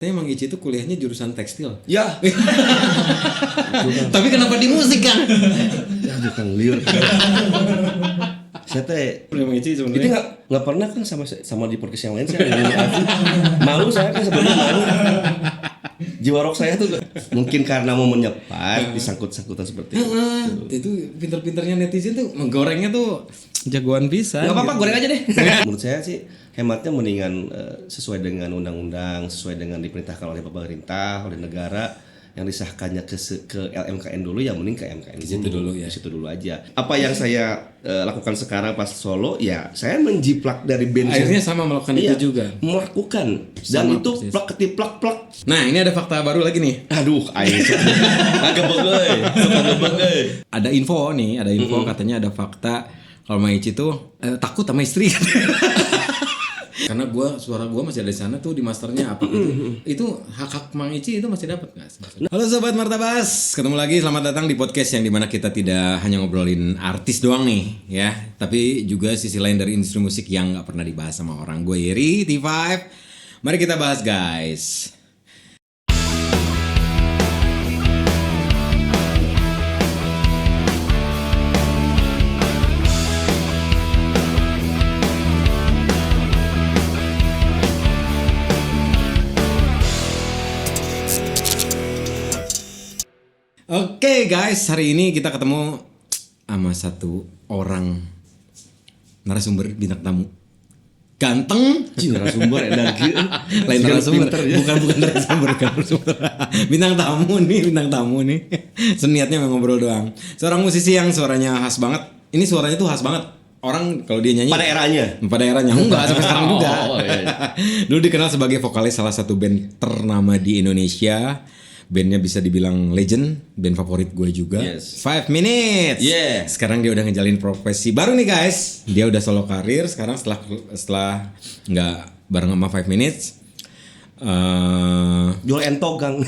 Tapi Mang Ici itu kuliahnya jurusan tekstil. Ya. Tapi kenapa di musik, Kang? Ya bukan liur. Saya teh Mang Ici itu sebenarnya nggak pernah kan sama di podcast yang lain saya malu saya kan sebenarnya malu. Jiwa rock saya tuh mungkin karena mau menyepat disangkut-sangkutan seperti itu. Itu pinter-pinternya netizen tuh menggorengnya tuh jagoan bisa. Nggak apa-apa, goreng aja deh. Menurut saya sih hematnya mendingan sesuai dengan undang-undang, sesuai dengan diperintahkan oleh pemerintah, oleh negara, yang disahkannya ke LMKN dulu, ya mending ke LMKN dulu ya. Di situ dulu aja. Apa yang saya lakukan sekarang pas solo, ya saya menjiplak dari band. Akhirnya sama melakukan itu juga. Melakukan dan Sama itu persis. plak ketiplak plak. Nah, ini ada fakta baru lagi nih. Aduh, aing gebeg. Ada info katanya ada fakta kalau Mang Ici tuh takut sama istri. Karena suara gua masih ada di sana tuh di masternya apa gitu. Itu hak Mang Ici itu masih dapat nggak? Halo sobat Martabas, ketemu lagi, selamat datang di podcast yang dimana kita tidak hanya ngobrolin artis doang nih ya, tapi juga sisi lain dari industri musik yang nggak pernah dibahas sama orang. Gue Yeri T5, mari kita bahas guys. Oke guys, hari ini kita ketemu sama satu orang narasumber bintang tamu. Ganteng, Narasumber energi. lain narasumber, Ya. bukan narasumber, bintang tamu nih. Seniatnya ngobrol doang. Seorang musisi yang suaranya khas banget. Ini suaranya tuh khas banget. Orang kalau dia nyanyi Pada eranya enggak sampai sekarang juga. Iya. Dulu dikenal sebagai vokalis salah satu band ternama di Indonesia. Bandnya bisa dibilang legend, band favorit gue juga. Yes. 5 Minutes. Yeah. Sekarang dia udah ngejalin profesi baru nih guys. Dia udah solo karir sekarang setelah nggak bareng sama 5 Minutes. Jual entogang.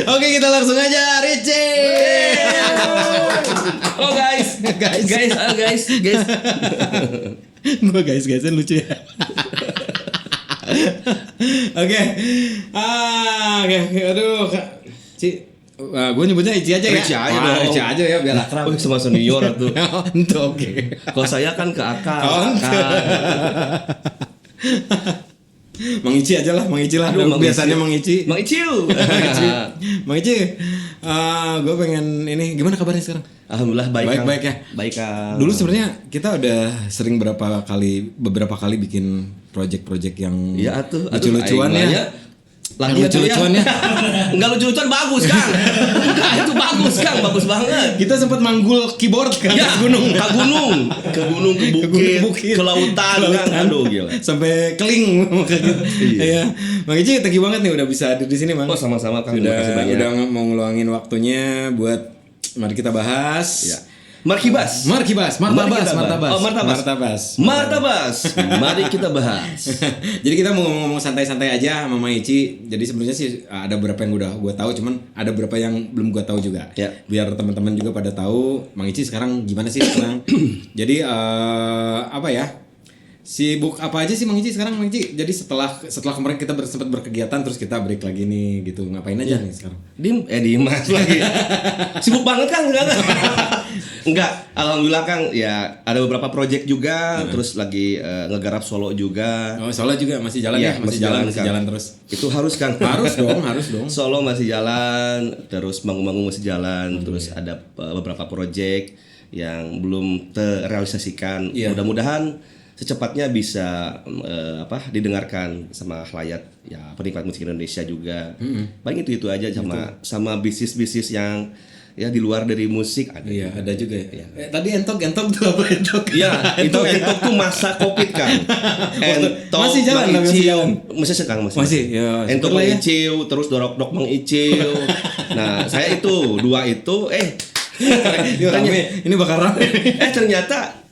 Oke, kita langsung aja Richie. Oh guys. Gue guys-guysan lucu ya. Oke. Aduh, Ci. Gue nyebutnya Ici aja ya. Ici aja dong. Ici aja ya biar akrab. Oh, sama senior tuh. Itu oke. Kalau saya kan ke akal. Mang Ici aja lah, Mang Ici lah. Aduh, Mang Biasanya Ici. Mang Ici. Mang Iciu. Mang Ici. Gue pengen ini, gimana kabarnya sekarang? Alhamdulillah baik. Baik ya. Baik Kang. Dulu sebenarnya kita udah sering beberapa kali bikin project-project yang Iya atuh, lucu-lucuan aing ya. Lagi Lucu-lucuan ya. Enggak lucu-lucuan bagus, Kang. Enggak, itu bagus, Kang. Bagus banget. Kita sempat manggul keyboard ke atas gunung. Ke gunung, ke bukit, ke lautan, Kang. Aduh, gila. Sampai keling gitu. Iya. Mang Ici thank you banget nih udah bisa ada di sini, Mang. Oh, sama-sama, Kang. Terima kasih banyak. Udah mau ngeluangin waktunya buat mari kita bahas. Ya. Martabas. Mari kita bahas. Jadi kita mau ngomong santai-santai aja sama Mang Ici. Jadi sebenarnya sih ada beberapa yang udah gue tahu, cuman ada beberapa yang belum gue tahu juga. Ya. Biar teman-teman juga pada tahu Mang Ici sekarang gimana sih sekarang. Jadi apa ya? Sibuk apa aja sih Mang Ici sekarang, Mang Ici? Jadi setelah kemarin kita sempat berkegiatan terus kita break lagi nih gitu. Ngapain aja nih sekarang? Dimas lagi. Sibuk banget Kang, enggak. Alhamdulillah Kang, ya ada beberapa project juga, terus lagi ngegarap solo juga. Oh, solo juga masih jalan ya? Masih jalan terus. Itu harus Kang. Harus dong. Solo masih jalan, terus manggung-manggung masih jalan, terus ada beberapa project yang belum terrealisasikan. Iya. Mudah-mudahan secepatnya bisa didengarkan sama khalayak ya penikmat musik Indonesia juga. Paling itu aja sama bisnis-bisnis yang ya di luar dari musik ada. Iya, juga. ada juga ya. Tadi entok tuh apa entok? Iya, entok tuh masa Covid kan. Entok masih jalan lah, masih jalan. Masih sekarang masih. Masih, ya. Entok Syukurlah ya. mengiciu, terus dorok-dok mengiciu. Nah, saya itu dua itu Ini bakal rame. ternyata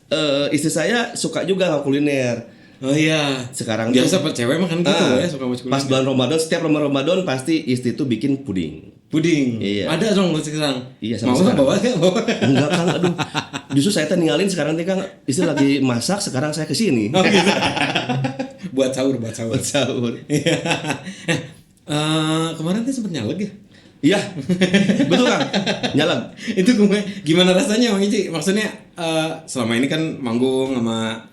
istri saya suka juga sama kuliner. Oh iya. Sekarang biasa cewek mah kan gitu ya, suka sama kuliner. Pas bulan Ramadan, setiap Ramadan pasti istri tuh bikin puding. Iya. Ada dong sekarang. Iya, mau sekarang. bawa kan? Enggak Kang, aduh. Justru saya ninggalin sekarang nih Kang. Istri lagi masak, sekarang saya kesini. Oh gitu. buat sahur. Buat sahur. Iya. Kemarin tuh sempet nyalek ya? Iya. Betul Kang. Nyalang. Itu gimana rasanya Bang Ici? Maksudnya selama ini kan manggung sama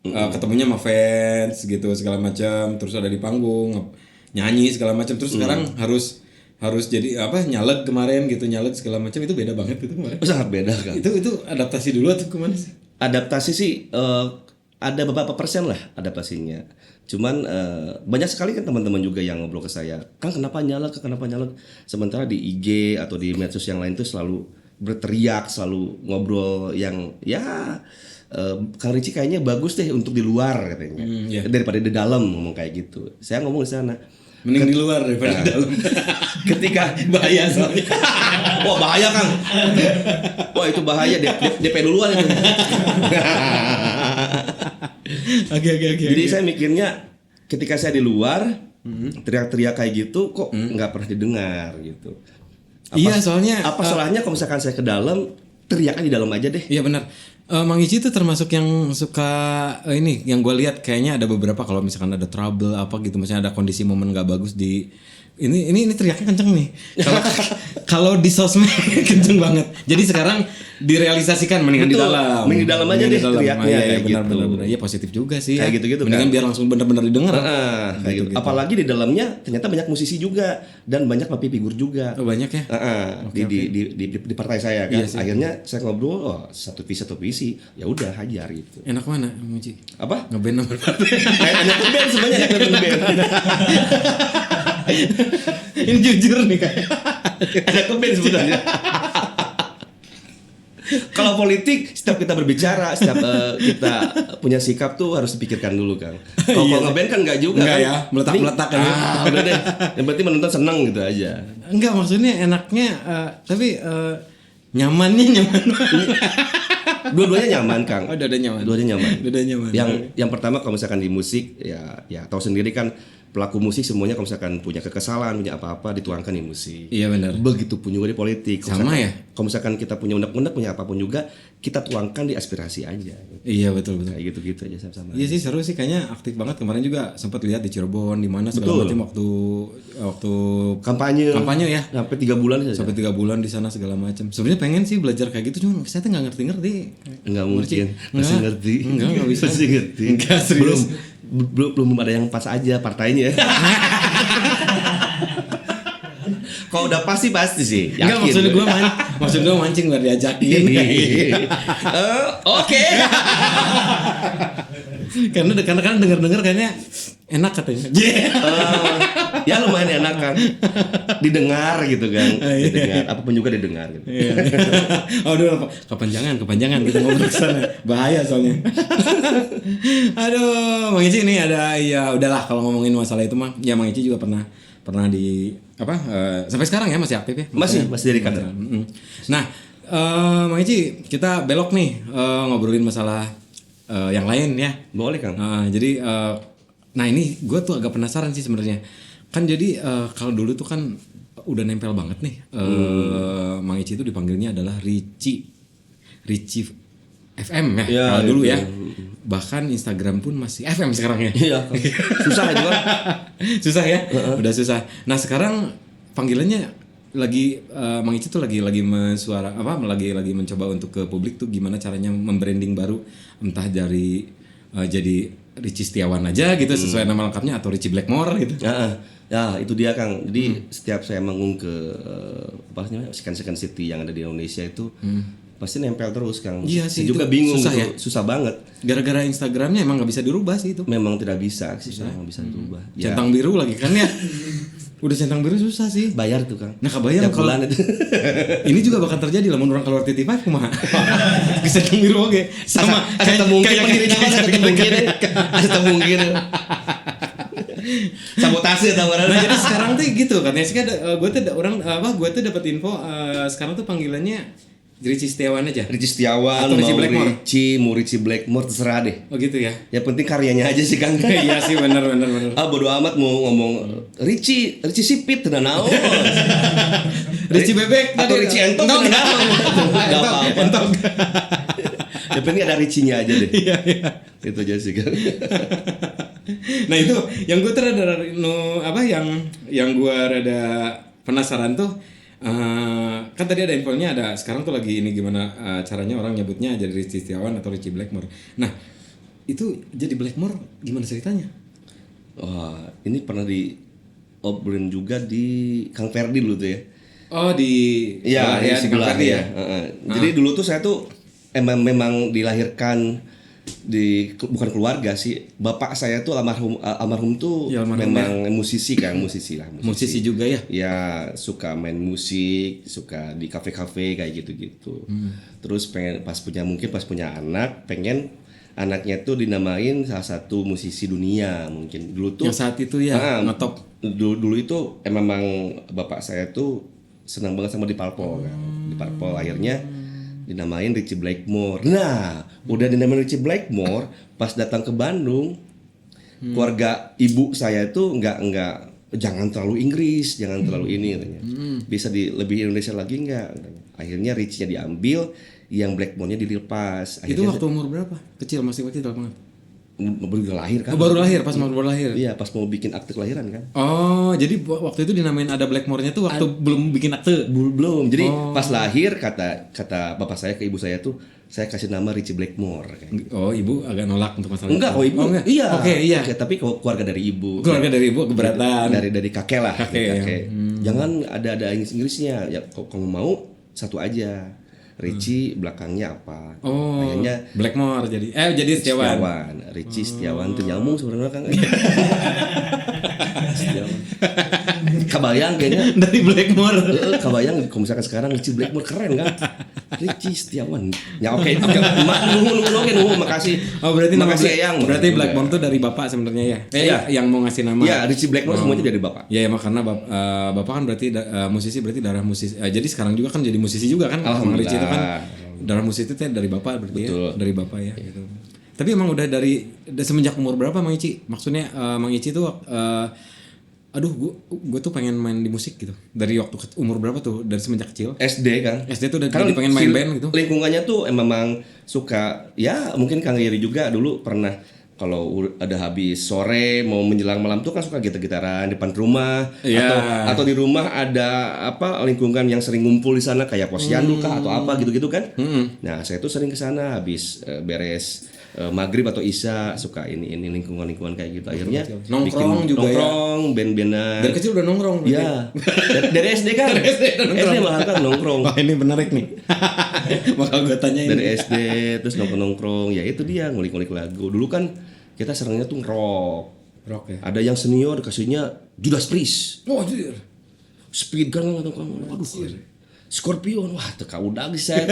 ketemunya sama fans gitu segala macam, terus ada di panggung nyanyi segala macam, terus sekarang harus jadi nyalek kemarin gitu, nyalek segala macam, itu beda banget itu kemarin. Sangat beda Kang. Itu adaptasi dulu atau kemana sih? Adaptasi sih ada beberapa persen lah adaptasinya. Cuman banyak sekali kan teman-teman juga yang ngobrol ke saya, Kang kenapa nyalek? Sementara di IG atau di medsos yang lain tuh selalu berteriak, selalu ngobrol yang ya Kang Richie kayaknya bagus deh untuk di luar katanya, daripada di dalam, ngomong kayak gitu. Saya ngomong di sana, mending di luar daripada di dalam. Ketika bahaya soalnya. Wah bahaya Kang. Wah itu bahaya, DP duluan itu. Oke. Jadi saya mikirnya ketika saya di luar teriak-teriak kayak gitu kok nggak pernah didengar gitu. Iya soalnya apa salahnya kalau misalkan saya ke dalam teriaknya di dalam aja deh. Iya benar. Mang Ici itu termasuk yang suka ini, yang gue lihat kayaknya ada beberapa kalau misalkan ada trouble apa gitu, misalnya ada kondisi momen nggak bagus di ini teriaknya kenceng nih. Kalau di sosmed kenceng banget. Jadi sekarang direalisasikan mendingan di dalam. Mending di dalam aja deh teriaknya kayak gitu. Benar. Iya positif juga sih. Kayak gitu-gitu mendingan kan. biar langsung benar-benar didengar. Kayak gitu. Apalagi di dalamnya ternyata banyak musisi juga dan banyak papi figur juga. Oh, banyak ya? Di partai saya kan. Iya sih. Akhirnya saya ngobrol, satu visi. Ya udah hajar gitu. Enak mana Mang Ici? Apa? Ngeband nomor partai. Enak ngeband sebenarnya, enak ngeband. Ini jujur nih kayak. Ada ngeband sebenarnya. Kalau politik, setiap kita berbicara, setiap kita punya sikap tuh harus dipikirkan dulu Kang. Kalau ngeband kan nggak juga. Enggak kan? ya, meletak-meletak kan. Udah deh. Yang penting menonton seneng gitu aja. Enggak, maksudnya enaknya tapi nyamannya nyaman. Dua-duanya nyaman Kang. Oh, dua-duanya nyaman. Dua-duanya nyaman. Yang pertama kalau misalkan di musik ya tahu sendiri kan, pelaku musik semuanya kalau misalkan punya kekesalan, punya apa-apa dituangkan di musik. Iya benar. Begitu pun juga di politik. Sama ya. Kalau misalkan kita punya unek-unek, punya apapun juga, kita tuangkan di aspirasi aja. Iya betul. Kayak gitu-gitu aja sama-sama. Iya sih seru sih, kayaknya aktif banget kemarin juga sempat lihat di Cirebon di mana segala macam waktu kampanye ya. Sampai 3 bulan saja. Sampai 3 bulan di sana segala macam. Sebenarnya pengen sih belajar kayak gitu, cuman saya tuh nggak ngerti. Enggak mungkin. Masih ngerti. Enggak bisa. Masih ngerti. Enggak serius. Belum ada yang pas aja partainya. Kalau udah pasti sih. Yakin. Enggak, maksud gue mancing biar diajakin. Oke. Karena kan dengar kayaknya enak katanya. Ya lumayan enak kan. Didengar gitu kan. Didengar, apapun juga didengar gitu. Aduh, kepanjangan kita ngobrol kesana. Bahaya soalnya. Aduh, Mang Ici ini ada, ya udahlah kalau ngomongin masalah itu mah, ya Mang Ici juga pernah di sampai sekarang ya masih aktif ya? Masih dari kader. Nah, Mang Ici, kita belok nih ngobrolin masalah yang lain ya. Boleh Kang. Jadi nah ini gue tuh agak penasaran sih sebenarnya. Kan jadi kalau dulu tuh kan udah nempel banget nih. Mang Ici itu dipanggilnya adalah Richie FM ya kalau dulu ya. Bahkan Instagram pun masih FM sekarang ya. Iya. Susah itu kan. Susah ya. Udah susah. Nah sekarang panggilannya lagi Mang Ici tuh lagi lagi mencoba untuk ke publik tuh gimana caranya membranding baru, entah dari jadi Richie Setiawan aja gitu sesuai nama lengkapnya atau Richie Blackmore gitu. Ya itu dia Kang. Jadi setiap saya manggung ke second city yang ada di Indonesia itu pasti nempel terus Kang. Iya sih. Saya juga bingung susah gitu. Ya? Susah banget. Gara-gara Instagramnya emang nggak bisa dirubah sih itu. Memang tidak bisa sih, memang bisa dirubah. Ya. Centang biru lagi kan ya. Udah centang biru susah sih. Bayar tuh Kang. Nah kebayang kalau bulan itu. Ini juga bakal terjadi lah orang keluar TV5 kumaha. Centang biru oke. Sama kayak mungkin. Sabotase atau apa? Nah jadi sekarang tuh gitu kan ya. Gue tuh dapat info sekarang tuh panggilannya Richie Setiawan aja. Richie Setiawan atau Richie Blackmore. Richie Blackmore terserah deh. Oh gitu ya. Yang penting karyanya aja sih Kang. Iya sih benar. Bodo amat mau ngomong Richie Sipit dan naon. Richie Bebek atau Richie Entok dan naon. Enggak apa-apa. Entok. Yang Yang penting ada Richie-nya aja deh. Iya. Itu aja sih kan. Nah itu yang gue rada yang gue rada penasaran tuh kan tadi ada infonya ada sekarang tuh lagi ini gimana caranya orang nyebutnya jadi Richie Setiawan atau Richie Blackmore. Nah itu jadi Blackmore gimana ceritanya? Wah, ini pernah diobrolin juga di Kang Ferdi dulu tuh ya. Oh di Iya, ya, di Kang Ferdi ya. Jadi dulu tuh saya tuh memang dilahirkan bukan keluarga sih. Bapak saya tuh almarhum tuh Ya, memang musisi kan, musisi lah. Musisi juga ya. Ya suka main musik, suka di kafe-kafe kayak gitu-gitu. Terus pas punya anak, pengen anaknya tuh dinamain salah satu musisi dunia mungkin dulu tuh. Yang saat itu ya ngetop. Dulu itu memang bapak saya tuh senang banget sama Deep Purple kan. Deep Purple akhirnya dinamain Richie Blackmore. Nah, udah dinamain Richie Blackmore, pas datang ke Bandung, keluarga ibu saya itu enggak jangan terlalu Inggris, jangan terlalu ini katanya. Bisa lebih Indonesia lagi enggak? Akhirnya Richie-nya diambil, yang Blackmore-nya dilepas. Itu waktu umur berapa? Kecil, masih kecil banget. Baru lahir kan? Oh, baru lahir, pas baru lahir. Iya, pas mau bikin akte kelahiran kan. Oh, jadi waktu itu dinamain ada Blackmore-nya tuh waktu belum bikin akte. Belum. Jadi pas lahir kata bapak saya ke ibu saya tuh saya kasih nama Richie Blackmore kayak. Oh, ibu agak nolak untuk masalah Enggak, itu. oh ibu. Oh, enggak. Iya. Oke, iya. Oke, tapi keluarga dari ibu. Keluarga dari ibu keberatan. Dari kakek lah. Kakek. Jangan ada Inggrisnya. Ya kalau mau satu aja. Richie belakangnya apa? Oh, akhirnya Blackmore jadi Setiawan. Richie Setiawan tuh nyambung sebenarnya kan. Setiawan. Kebayang kayaknya Dari Blackmore. Kebayang kalau misalkan sekarang Richie Blackmore keren kan? Richie Setiawan. Ya oke. Nunggu makasih. Oh, berarti nama makasih Eyang. Berarti Blackmore tuh dari bapak sebenarnya ya. Iya. Yang mau ngasih nama. Iya, Richie Blackmore semuanya dari bapak. Ya emang karena bapak kan berarti musisi, berarti darah musisi. Jadi sekarang juga kan jadi musisi juga kan. Bang Richie itu kan darah musisi itu dari bapak berarti. Betul. Ya. Dari bapak ya gitu. Tapi emang udah dari semenjak umur berapa Mang Ici? Maksudnya Mang Ici tuh aduh gue tuh pengen main di musik gitu. Dari waktu umur berapa tuh? Dari semenjak kecil? SD kan. SD tuh udah jadi pengen main band gitu. Lingkungannya tuh memang suka ya mungkin Kang Yeri juga dulu pernah kalau ada habis sore mau menjelang malam tuh kan suka gitar-gitaran di depan rumah atau di rumah ada lingkungan yang sering ngumpul di sana kayak posyandu kah atau apa gitu-gitu kan. Nah, saya tuh sering ke sana habis beres maghrib atau isya suka ini lingkungan kayak gitu akhirnya nongkrong juga nongkrong band-bandan dari kecil udah nongkrong ya dari SD kan SD malah kan nongkrong. Wah, ini menarik nih. Bakal gue tanyain dari SD terus nongkrong ya itu dia ngulik-ngulik lagu dulu kan kita seringnya tuh rock ya. Ada yang senior kasihnya Judas Priest. Oh jujur Speedgun atau kamu aduh Scorpion, wah teka udah saya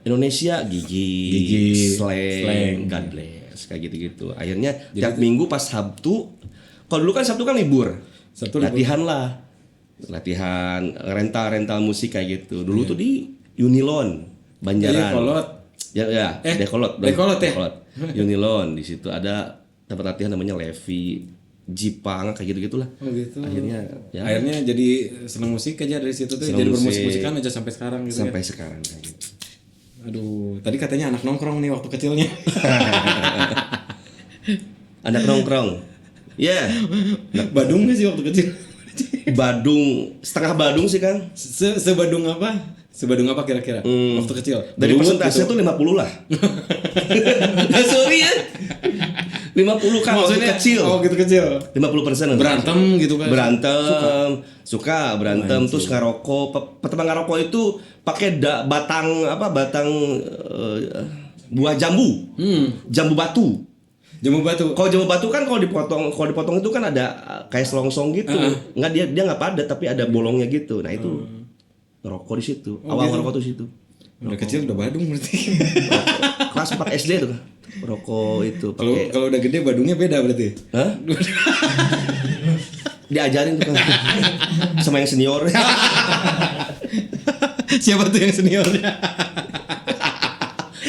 Indonesia gigi slang, God bless kayak gitu. Akhirnya tiap minggu pas Sabtu, kalau dulu kan Sabtu kan libur, latihan rental musik kayak gitu. Dulu tuh di Unilon Banjaran. Dekolot ya. Unilon di situ ada tempat latihan namanya Levi. Jipang kayak gitu-gitulah. Oh gitu. Akhirnya jadi senang musik aja dari situ tuh. Jadi bermusik-musikan aja sampai sekarang gitu. Sampai sekarang kayak gitu. Aduh, tadi katanya anak nongkrong nih waktu kecilnya. Anak nongkrong. Ya. Yeah. Badung gak sih waktu kecil? Badung, setengah Badung sih Kang. Sebadung apa? Sebadung apa kira-kira? Waktu kecil. Dari persentase tuh 50 lah. Nah, sorry ya. 50 kan waktu kecil. Oh gitu kecil. 50% berantem gitu kan. Suka berantem terus ngarokok. Pertama ngarokok itu pakai batang buah jambu. Jambu batu. Kalau jambu batu kan kalau dipotong itu kan ada kayak selongsong gitu. Enggak dia enggak padat tapi ada bolongnya gitu. Nah itu ngerokok di situ. Awal ngerokok tuh situ. Udah kecil udah badung berarti. Kelas 4 SD tuh. Rokok itu pakai. Kalau udah gede badungnya beda berarti. Hah? Diajarin tuh kan. Sama yang senior. Siapa tuh yang seniornya?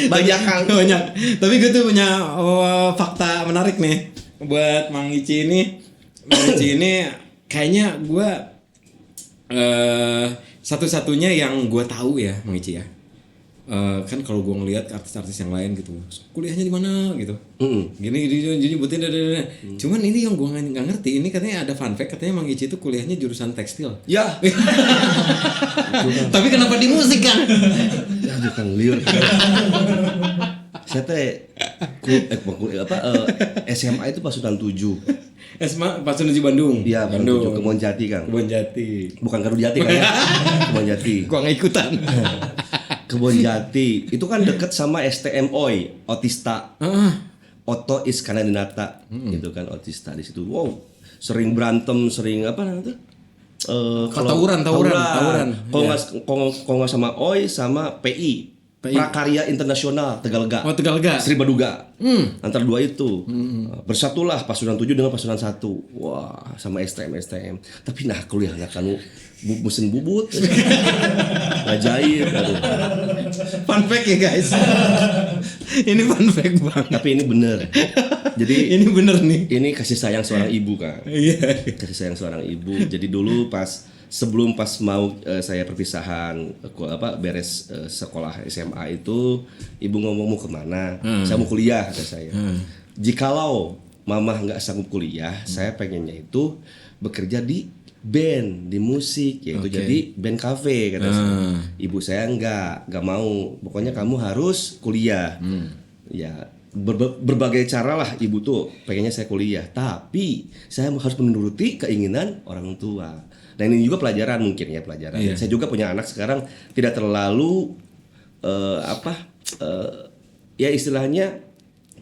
Banyak. Tapi gue tuh punya fakta menarik nih buat Mang Ici ini. Mang Ici ini kayaknya gue satu-satunya yang gue tahu ya Mang Ici ya. kan kalau gue ngelihat artis-artis yang lain gitu, kuliahnya di mana gitu, gini nyebutin, cuman ini yang gue nggak ngerti, ini katanya ada fun fact, katanya Mang Ici itu kuliahnya jurusan tekstil. Ya. Tapi kenapa di musik kan? Ya bukan liur. Saya teh SMA itu pasukan 7. SMA Pasun Uji Bandung. Iya, Bandung. Kebon Jati, Kang. Kebon Jati. Bukan Kebon Jati, Kang. Kebon Jati. Gua nggak ikutan. Kebon Jati itu kan deket sama STM OI, Otista. Otto Iskanadinata, gitu kan Otista di situ. Wow, sering berantem, sering apa namanya tuh? Tawuran. Kalau nggak sama OI sama PI. Prakarya Internasional Tegalega. Oh, Tegalega. Sri Baduga. Antara dua itu. Bersatulah Pasuruan 7 dengan Pasuruan 1. Wah, sama STM. Tapi nah kuliahnya kan musim bubut. Ajaib. Fun fact ya guys. Ini fun fact banget. Tapi ini bener. Jadi ini bener nih. Ini kasih sayang seorang ibu, Kang. Iya. Kasih sayang seorang ibu. Jadi dulu sebelum mau saya perpisahan beres sekolah SMA itu, ibu ngomong mau kemana? Saya mau kuliah, kata saya. Jikalau mamah nggak sanggup kuliah, saya pengennya itu bekerja di band, di musik, yaitu jadi band cafe, kata saya. Ibu saya nggak mau, pokoknya kamu harus kuliah. Ya berbagai cara lah ibu tuh pengennya saya kuliah, tapi saya harus menuruti keinginan orang tua. Dan ini juga pelajaran mungkin ya, pelajaran. Iya. Saya juga punya anak sekarang tidak terlalu ya istilahnya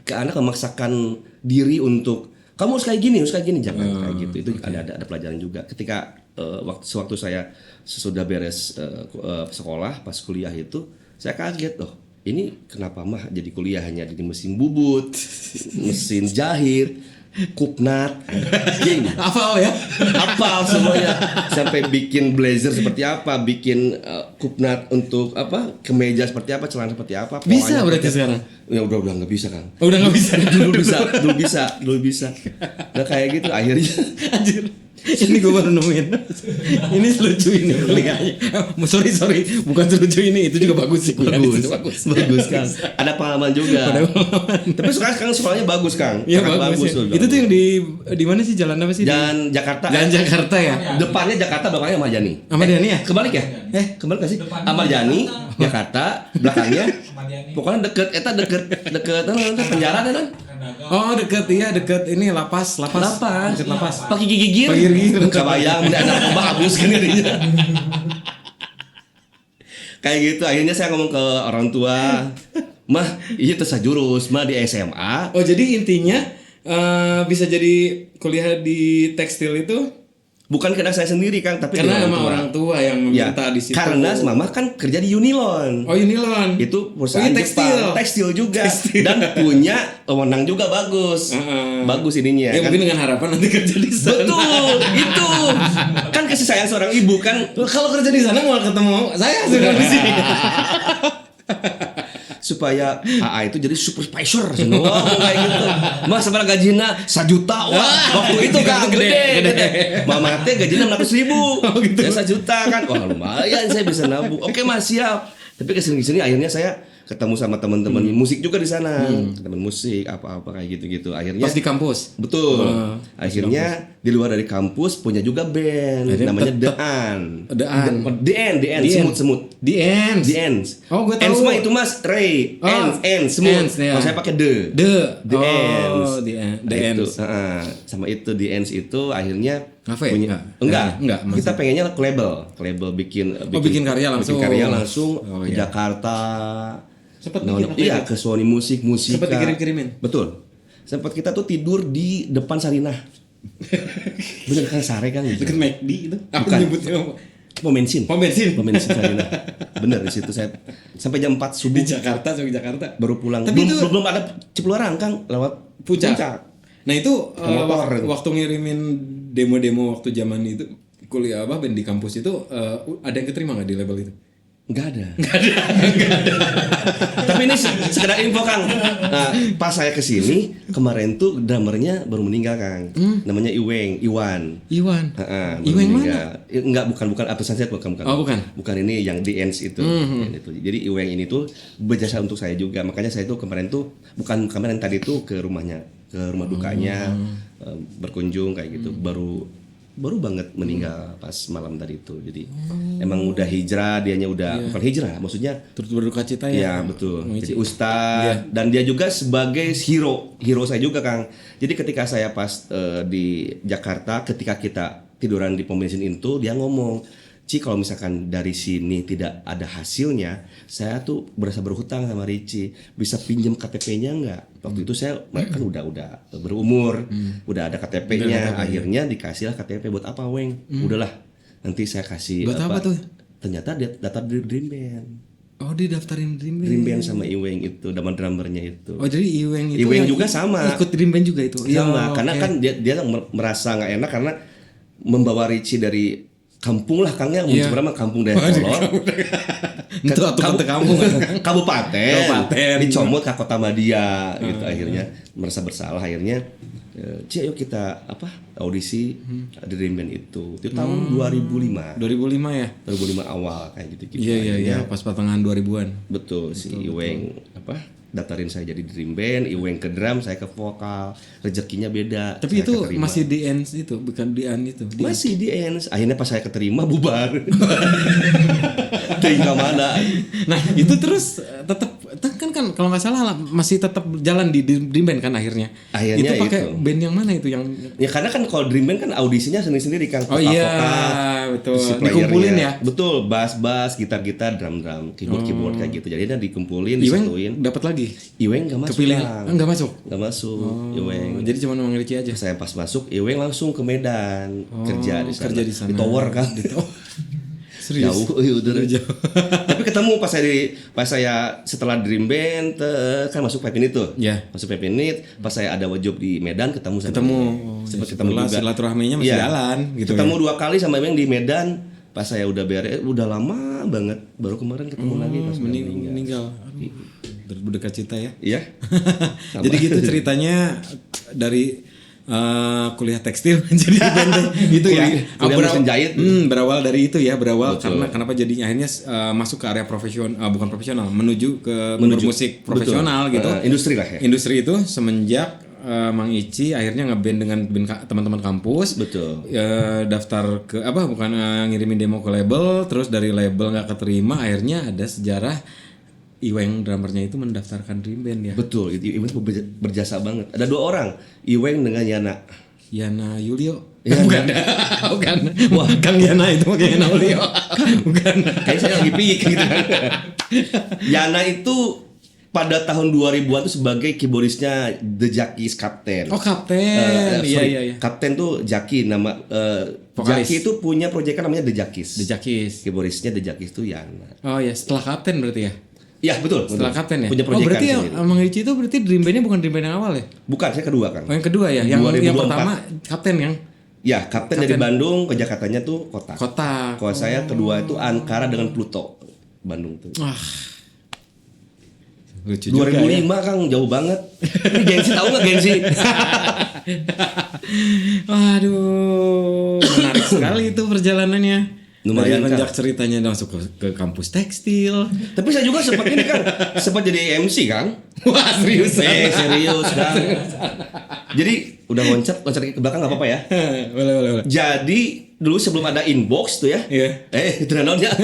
ke anak memaksakan diri untuk kamu harus kayak gini, jangan kayak gitu. Itu ada pelajaran juga. Ketika waktu saya sesudah beres sekolah pas kuliah itu, saya kaget loh. Ini kenapa mah jadi kuliah hanya di mesin bubut, mesin jahit, kupnat, hafal semuanya, sampai bikin blazer seperti apa, bikin kupnat untuk kemeja seperti apa, celana seperti apa. Bisa berarti sekarang? Ya udah nggak bisa, Kang. Udah nggak bisa. dulu bisa. Nah kayak gitu akhirnya. Anjir. Ini gue baru nemuin. Ini selucu ini kuliahnya. Sorry, bukan selucu ini, itu juga bagus sih. Bagus Kang. Ada pengalaman juga. Tapi sekarang sekolahnya bagus, Kang. Iya bagus. Ya. Itu tuh yang di mana sih, jalan apa sih? Jalan Jakarta. Jalan Jakarta ya. Depannya Jakarta, belakangnya Ahmad Yani. Ahmad Yani ya? Kebalik ya? Kebalik gak sih? Ahmad Yani, Jakarta, belakangnya. Pokoknya deket penjara kan? Oh deket ini lapas. Deket lapas. Pakai gigir. Kebayang udah anak obat habis kan dirinya. Kayak gitu, akhirnya saya ngomong ke orang tua, mah iya tersa jurus, mah di SMA. Oh jadi intinya bisa jadi kuliah di tekstil itu bukan karena saya sendiri, Kang, tapi karena emang orang tua yang meminta di situ. Karena mama kan kerja di Unilon. Oh Unilon. Itu perusahaan tekstil juga. Dan punya wewenang juga bagus. Bagus ininya. Ya kan? Mungkin dengan harapan nanti kerja di sana. Betul, itu. Kan kasih sayang seorang ibu kan. Kalau kerja di sana mau ketemu saya sudah di sini. Supaya AA itu jadi supervisor kayak gitu. Mas seberapa gajinya 1 juta. Wah, waktu itu kan gede. Mama teh gajinya 600.000. Gitu. Ya 1 juta kan. Wah, lumayan saya bisa nabung. Oke, Mas, siap. Tapi kesini akhirnya saya ketemu sama teman-teman musik juga di sana. Teman musik apa-apa kayak gitu-gitu. Akhirnya pas di kampus. Betul. Akhirnya di luar dari kampus punya juga band namanya The Semut. The Ends. Oh, gue tahu. Ends mah itu Mas Ray. Ends Semut. Kalau saya pakai The Ends. The Ends. Sama itu The Ends itu akhirnya Cafe? Enggak. Kita pengennya label bikin karya langsung. Ke Jakarta. Sempat iya, ke Sony Musik. Sempat dikirim-kirimin. Betul. Sempat kita tuh tidur di depan Sarinah. Bener kan Sare kan gitu. Dekat McD itu. Bukan. Nyebutnya Pom bensin Sarinah. Bener di situ saya sampai jam 4 subuh di Jakarta baru pulang. Tapi belum ada Cipularang, Kang, lewat Puncak. Nah itu waktu ngirimin demo waktu zaman itu kuliah band di kampus itu ada yang keterima nggak di label itu? Nggak ada. Tapi ini sekedar info Kang. Nah, pas saya kesini kemarin tuh drummernya baru meninggal Kang. Namanya Iwan. Iwan Baru Iwan meninggal. Enggak, bukan Abdul Sunset, bukan. Oh, bukan. Bukan ini yang di Ends itu. Itu. Jadi Iwan ini tuh berjasa untuk saya juga. Makanya saya tuh kemarin tuh bukan kemarin tadi tuh ke rumahnya, ke rumah dukanya berkunjung kayak gitu. Baru banget meninggal pas malam tadi itu. Jadi emang udah hijrah, dianya udah bukan hijrah, maksudnya turut berduka cita ya. iya betul. Jadi ustaz dan dia juga sebagai hero saya juga Kang. Jadi ketika saya pas di Jakarta, ketika kita tiduran di pom bensin itu, dia ngomong, Ci kalau misalkan dari sini tidak ada hasilnya, saya tuh berasa berhutang sama Ricci, bisa pinjam KTP-nya nggak? Waktu itu saya kan udah berumur, udah ada KTP-nya, akhirnya dikasihlah KTP buat apa Weng? Udahlah, nanti saya kasih. Buat apa tuh? Ternyata dia daftar di Dream Band. Oh, didaftarin Dream Band. Dream Band sama Iweng itu, nama drummernya itu. Oh, jadi Iweng itu Iweng juga sama. Ikut Dream Band juga itu. Sama, karena kan dia merasa nggak enak karena membawa Ricci dari kampung lah Kangnya, sebenarnya kampung Dayakolot. Itu atau kampung kabupaten dicomot ke kota Madia gitu. Akhirnya merasa bersalah, akhirnya Ci ayo kita audisi di Dream Band itu tahun 2005 ya 2005 awal kayak gitu. Iya pas pertengahan 2000-an. Betul, si Iweng daftarin saya jadi Dream Band, Iweng ke drum, saya ke vokal, rezekinya beda. Tapi itu masih di Ends itu, bukan di An itu. Masih di Ends. Akhirnya pas saya keterima bubar. Tinggal mana? Nah itu terus tetap kan kalau nggak salah masih tetap jalan di Dream Band kan akhirnya. Akhirnya itu pakai band yang mana itu yang? Ya karena kan kalau Dream Band kan audisinya sendiri-sendiri kan. Oh iya betul. Dikumpulin ya. Betul, bass, gitar, drum, keyboard kayak gitu. Jadi dikumpulin, disatuin. Dapat lagi. Iweng nggak masuk. Kepilih. Nggak masuk. Nggak masuk. Iweng. Jadi cuma Mang Ricci aja. Saya pas masuk, Iweng langsung ke Medan kerja di sana. Di tower kan. Serius? Udah jauh. Tapi ketemu pas saya setelah Dream Band kan masuk Pepinit tuh. Iya. Masuk Pepinit, pas saya ada job di Medan ketemu sama sempat ketemu juga. Silaturahminya masih jalan gitu. Ketemu 2 kali sama Bang di Medan. Pas saya udah beres, udah lama banget, baru kemarin ketemu lagi pas meninggal. Berduka cita ya. Iya. Jadi gitu ceritanya dari kuliah tekstil menjadi band itu ya. Berawal dari itu ya, karena kenapa jadinya akhirnya masuk ke area profesional, bukan profesional, menuju musik profesional gitu. Industri lah ya. Industri itu semenjak Mang Ici akhirnya ngeband dengan teman-teman kampus. Betul. Daftar ke ngirimin demo ke label, terus dari label nggak keterima, akhirnya ada sejarah Iweng drummernya itu mendaftarkan Dream Band ya. Betul, itu Iweng berjasa banget. Ada 2 orang, Iweng dengan Yana Yulio. Bukan. Wah, Kang Yana itu pakai Yana Yulio. Bukan. Kayak saya lagi pikir gitu. Yana itu pada tahun 2000-an tuh sebagai keyboardisnya The Jackies Captain. Oh, Captain. Iya. Captain tuh Jackie nama Jackie itu punya proyekan namanya The Jackies. The Jackies. Keyboardisnya The Jackies itu Yana. Oh ya, setelah Captain berarti ya? Iya betul. Setelah Captain ya? Punya proyekan berarti Mang Ricci itu berarti Dream Band-nya bukan Dream Band yang awal ya? Bukan, saya kedua kan. Oh yang kedua ya? Yang pertama Captain yang? Ya, Captain dari Bandung ke Jakartanya tuh Kotak. Kalau saya kedua itu Ankara dengan Pluto Bandung tuh. Lucu 2005 juga, Kang, jauh banget. Ini gengsi, tahu nggak gengsi? Waduh, menarik sekali itu perjalanannya. Lumayan Sejak ceritanya masuk ke kampus tekstil. Tapi saya juga sempat ini kan, sempat jadi MC Kang. Wah serius Kang. Jadi udah loncat ke belakang nggak apa-apa ya? Boleh. Jadi dulu sebelum ada inbox tuh ya. Iya. Itu naon ya?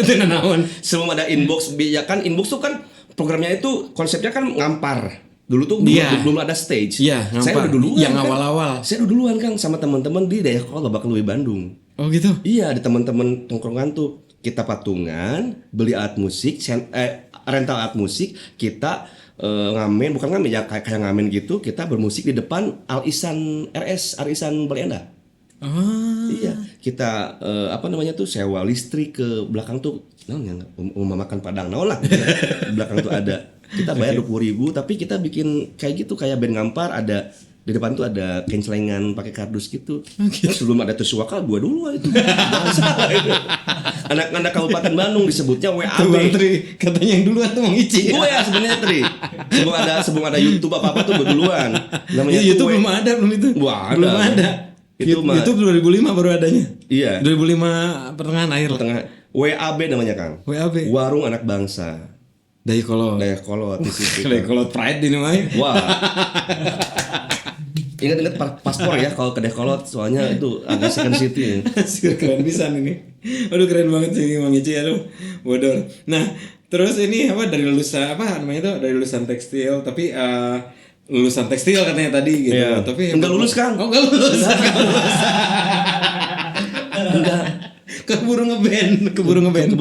Sebelum ada inbox, ya kan inbox tuh kan programnya itu konsepnya kan ngampar. Dulu tuh belum ada stage. Iya, saya udah duluan. Yang awal-awal. Saya udah duluan Kang sama teman-teman di Dayakolot Babak Lui Bandung. Oh gitu? Iya, ada teman-teman tongkrongan tuh. Kita patungan, beli alat musik, rental alat musik, kita ngamen, bukan ngamen ya kayak ngamen gitu, kita bermusik di depan Arisan Belanda. Iya, kita sewa listrik ke belakang tuh, makan padang, lah. Di belakang tuh ada. Kita bayar 20.000, tapi kita bikin kayak gitu kayak band ngampar, ada Di depan tuh ada kencelengan pakai kardus gitu. Terus sebelum ada Tusuwaka gua dulu itu. Bangsa itu. Anak-anak Kabupaten Bandung disebutnya Tuh, Bang WAB. Tri, katanya yang duluan tuh Mang Ici. Gue ya sebenarnya Tri. Sebelum ada YouTube apa tuh gue duluan. Namanya Iya, YouTube tuh belum ada belum itu. Wah, belum ada. ada. Itu mah- YouTube 2005 baru adanya. Iya. 2005 pertengahan akhir lah. Tengah WAB namanya Kang. WAB. Warung Anak Bangsa. Dayakolot. Dayakolot di situ. Dayakolot Pride ini mah. Wah. Ingat-ingat paspor ya kalau ke Dayakolot soalnya itu agak second city. Keren bisa ini. Aduh keren banget sih Mang Ici, aduh bodor. Nah, terus ini apa dari lulusan apa namanya itu? Dari lulusan tekstil tapi lulusan tekstil katanya tadi gitu. Iya. Tapi Enggak lulus, Kang. Oh, enggak lulus. Enggak. Keburu ngeband. Keburu ngeband.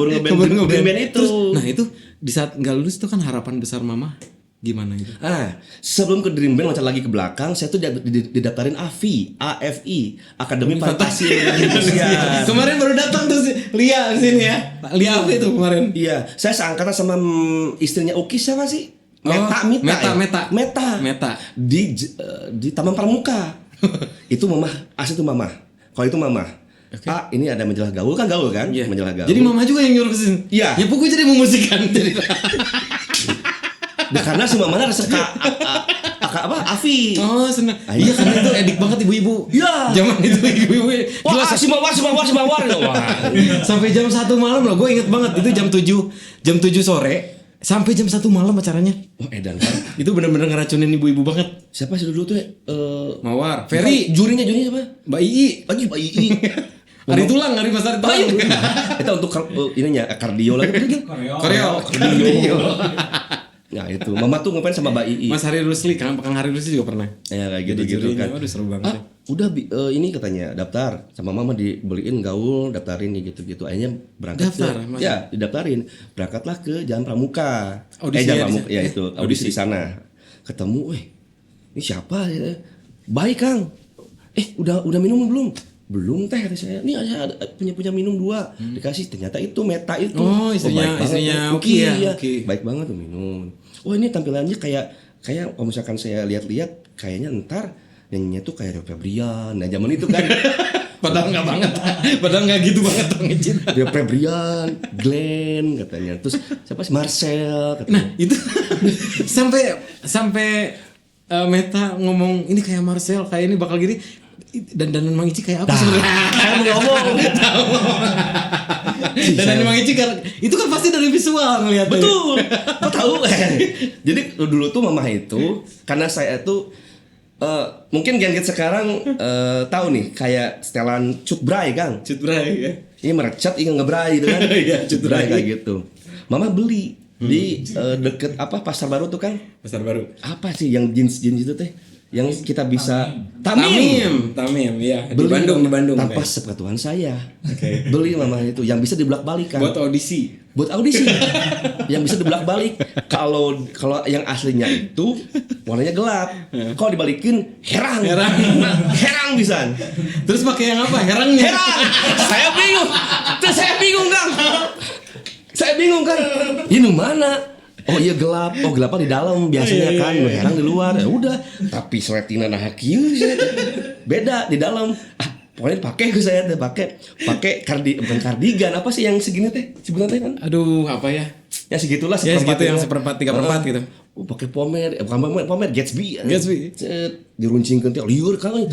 Band itu. Terus, nah itu di saat nggak lulus itu kan harapan besar mama gimana gitu? Sebelum ke Dream Band loncat lagi ke belakang, saya tuh didaftarin AFI, Akademi Fantasi Indonesia. Kemarin baru datang tuh Lia sini ya. Lia apa itu kemarin? Iya, saya seangkatan sama istrinya Uki siapa sih? Meta. Di Taman Pramuka. Itu mama, asli itu mama. Kalau itu mama. Okay. Ini ada majalah Gaul kan Yeah. Majalah Gaul. Jadi mama juga yang nyuruh kesini. Iya. Ya pokoknya jadi memusikan jadi. Nah, karena si mama ada suka Afi. Oh senang. Iya karena itu edik banget ibu-ibu. Iya. Zaman itu ibu-ibu. Wah, si mawar. Wah. Sampai jam 1 malam loh. Gue inget banget itu jam 7 sore sampai jam 1 malam acaranya. Oh, edan kan. Itu benar-benar ngeracunin ibu-ibu banget. Siapa sih dulu tuh? Mawar, Ferry, jurinya siapa? Mbak Ii. Mbak Ii. Hari tulang, hari Mas Hari tulang. Kita untuk ininya kardio lagi. Kardio. Nah itu, mama tuh ngapain sama Mbak Ii. Mas Hari Rusli, Kang Hari Rusli juga pernah. Ya kayak Jadi gitu jurinya, kan. waduh seru banget. Udah ini katanya daftar sama mama dibeliin gaul, daftarin gitu-gitu. Akhirnya berangkat. Daftar, ya, didaftarin. Berangkatlah ke Jalan Pramuka. Audisi Jalan ya, Pramuka ya itu, audisi di sana. Ketemu, ini siapa? Baik, Kang. Udah minum belum? Belum teh kata saya. Ini ada punya minum 2. Dikasih ternyata itu Meta itu. Oh, istrinya Uki ya. Uki. Baik banget tuh minum. Ini tampilannya kayak kalau misalkan saya lihat kayaknya ntar nyanyinya tuh kayak Rio Febrian. Nah, zaman itu kan Padahal nggak banget. Padahal nggak gitu banget Bang Icin. Rio Febrian, Glenn katanya. Terus siapa sih Marcel katanya. Nah, itu sampai Meta ngomong ini kayak Marcel, kayak ini bakal gini. Dan Mang Ici kayak apa sebenarnya? Saya mau ngomong. Dan Mang Ici kan itu kan pasti dari visual ngeliatnya. Betul. Kok tahu? Jadi dulu tuh mama itu karena saya tuh mungkin gen-gen sekarang tahu nih kayak setelan Cut Bray, Kang. Cut Bray ya. Ini merecat ingat ngebray gitu kan. Iya, Cut Bray kayak gitu. Mama beli di deket Pasar Baru tuh, Kang. Pasar Baru. Apa sih yang jeans itu teh? Yang kita bisa Tamim ya. Di Bandung. Tanpa Kayak. sepengetahuan saya. Oke. Beli mama itu yang bisa dibolak-balik, Kang. Buat audisi. Yang bisa dibolak-balik. Kalau yang aslinya itu warnanya gelap. Kalau dibalikin herang bisa. Terus pakai yang apa? Herangnya. Saya bingung, Kang. Ini mana? Oh iya gelap. Oh gelapnya di dalam biasanya kan. Herang di luar. Ya udah. Tapi sweatina nah kieu beda di dalam. Pokoknya pakai saya teh pakai bukan kardigan apa sih yang segini teh sebenarnya kan? Aduh, apa ya? Ya segitulah Ya segitu yang 1/4 3/4 gitu. Pakai bukan pomer Gatsby. Gatsby. Diruncingkeun teh liur kan.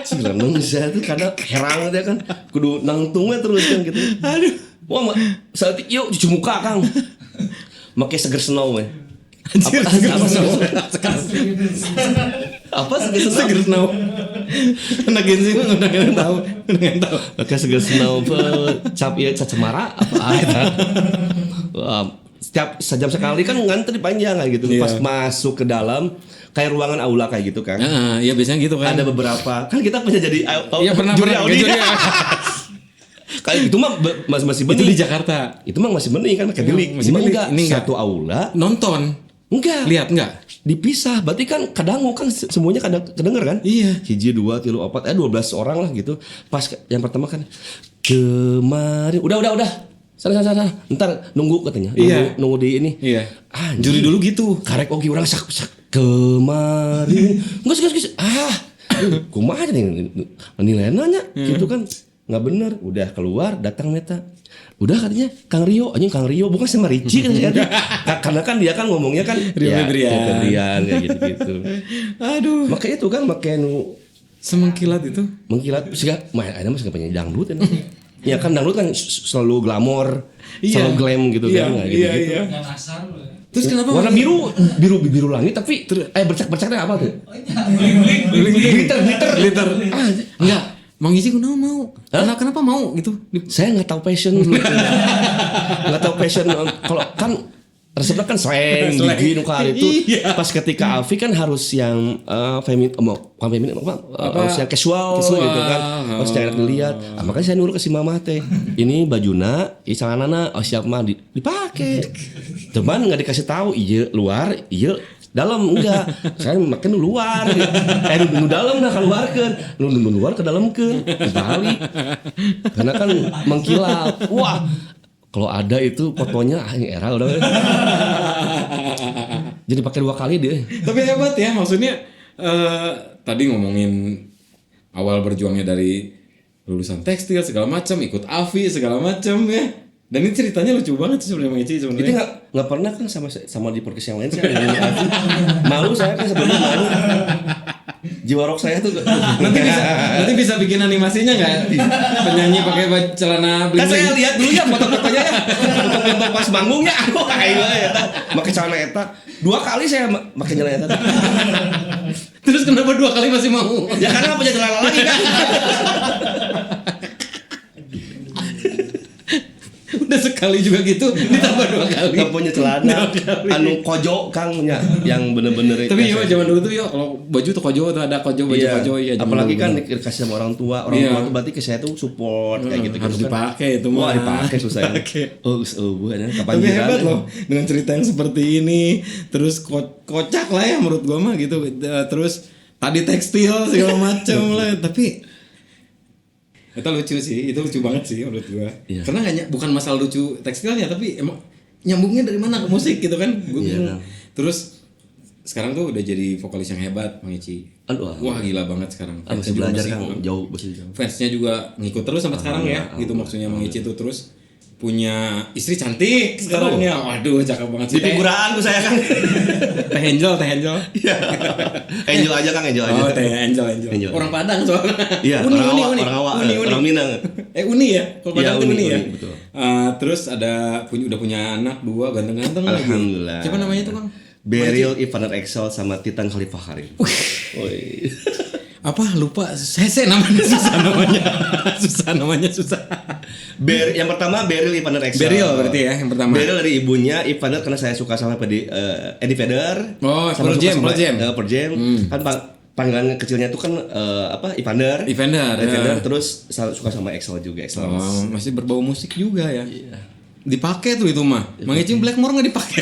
Cileneng saya tuh karena herang teh kan kudu nangtungnya terus kan gitu. Aduh. Wah, saat yuk cuci muka, Kang. Make seger snow we. Anjir, Apa seger snow? Anak Gen Z udah tahu. Make seger snow cap ieu cemara apa eta. Setiap sejam sekali kan ngantri panjang kayak gitu. Pas masuk ke dalam kayak ruangan aula kayak gitu kan. Iya biasanya gitu kan. Ada beberapa kan kita punya jadi pernah juri audi. Kayak itu mah masih bening. Itu di Jakarta. Itu mah masih bening kan pakai bilik. Masih bening. Enggak. Ini enggak. Satu aula Nonton. enggak. Lihat enggak? Dipisah. Berarti kan kadangu kan semuanya kedenger kan? Iya. 1, 2, 3, 4, 12 orang lah gitu. Pas yang pertama kan kemarin udah. Sana. Ntar nunggu katanya. Iya. Nunggu di ini. Iya. Anjir. Juri dulu gitu. Karek ogi orang sak kemarin geus kumaha nih nilai nanya gitu kan nggak bener. Udah keluar datang Meta, udah katanya Kang Rio, anjing Kang Rio bukan sama Ricci kan saya karena kan dia kan ngomongnya kan Rio Febrian kayak gitu. Aduh, Makanya itu kan nu semengkilat itu. mengkilat sih main ada mas penyanyi dangdut kan. Ya kan dangdut kan selalu glamor, Iya. selalu glam gitu kan nggak gitu. Iya. Terus kenapa Warna biru langit tapi bercak-bercaknya apa tuh? glitter? Enggak. Mang Ici kenapa mau? Kenapa mau gitu? Saya nggak tahu passion dulu. Nggak tahu passion kalau kan resepnya kan slang gigi nukar itu. Iya. Pas ketika Afi kan harus yang harus yang casual gitu kan. Harus enak dilihat. Makanya saya nurut ke si mama teh. Ini bajuna, celanana siap mah dipakai. Cuman nggak dikasih tahu iya luar, iya dalam enggak. Saya makan luar. Nu dalam dah keluarkan. Nu luar ke dalam ke dibalik. Karena kan mengkilap. Wah, kalau ada itu fotonya era udah. Jadi pakai 2 kali deh. Tapi hebat ya, maksudnya tadi ngomongin awal berjuangnya dari lulusan tekstil segala macam, ikut AFI segala macam ya. Dan ini ceritanya lucu banget sih sebenarnya Mang Ici sebenarnya. Itu nggak pernah kan sama di podcast yang lain saya malu saya kan sebelumnya malu. Jiwa rock saya tuh nanti bisa bikin animasinya nggak? Penyanyi pakai celana bling. Kan saya lihat dulu ya foto-fotonya ya. Foto-foto pas manggungnya aku kayak eta pakai celana eta. 2 kali saya pakai celana eta. Terus kenapa 2 kali masih mau? Ya karena punya celana lagi kan. Udah sekali juga gitu ditambah 2 kali. Gak punya celana anu kojo Kangnya yang bener-bener. Tapi ya zaman dulu tuh kalau baju tuh kojo tuh ada kojo baju kojo ya. Apalagi kan dikasih sama orang tua tua tuh berarti ke saya tuh support kayak gitu harus kan. dipakai itu mah. Wah dipakai susah ya. Kapan Tapi hebat loh dengan cerita yang seperti ini. Terus kocak lah ya menurut gua mah gitu. Terus tadi tekstil segala macam lah. Tapi itu lucu sih, itu lucu banget sih menurut gua. Iya. Karena bukan masalah lucu tekstilnya, tapi emang nyambungnya dari mana ke musik gitu kan? Gua bingung. Terus sekarang tuh udah jadi vokalis yang hebat, Mang Ici. Aduh. Wah gila banget sekarang. Masih belajar kan jauh masih jauh. Fansnya juga ngikut terus sampai sekarang ya, gitu maksudnya Mang Ici tuh. Terus punya istri cantik sekarang ya. Waduh, cakep banget sih. Di figuran tuh saya kan. Teh Angel. Iya. Angel aja Kang, Angel aja. Oh, Teh Angel. Orang Padang soalnya. Iya, Uni. orang Minang. Uni ya? Kalau Padang tuh Uni ya? Betul. Terus udah punya anak 2 ganteng-ganteng lagi. Alhamdulillah. Siapa namanya tuh, Kang? Beryl Evander Excel sama Titan Khalifah Karim. Woi. Apa lupa saya namanya susah namanya. Yang pertama Beryl Evander Excel. Beryl berarti ya yang pertama. Beryl dari ibunya Evander karena saya suka sama Eddie Vedder. Oh, sama Pearl Jam. Pearl Jam. Kan panggilan kecilnya itu kan Evander. Evander. Terus suka sama Excel juga. Excel. Oh, masih berbau musik juga ya. Iya. Dipakai tuh itu mah. Mang Ici Blackmore nggak dipakai.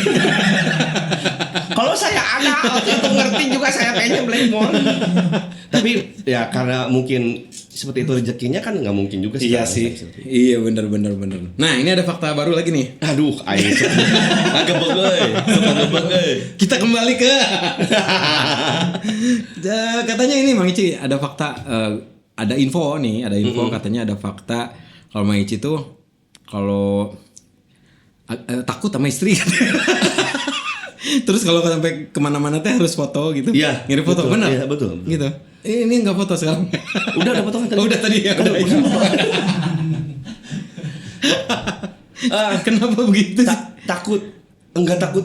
Kalau saya ada waktu itu ngerti juga saya pengen Blackmore. Tapi ya karena mungkin seperti itu rezekinya kan nggak mungkin juga sih. Iya sih. Iya benar. Nah ini ada fakta baru lagi nih. Aduh, ayo. Kita kembali ke katanya ini Mang Ici ada fakta, ada info katanya ada fakta kalau Mang Ici tuh kalau takut sama istri. Terus kalau sampai kemana-mana teh harus foto gitu. Iya. Ngirim foto benar. Iya betul. Gitu. Ini enggak foto sekarang. Udah ada foto kan tadi. Oh, udah tadi ya. Kenapa begitu? Takut. Enggak takut.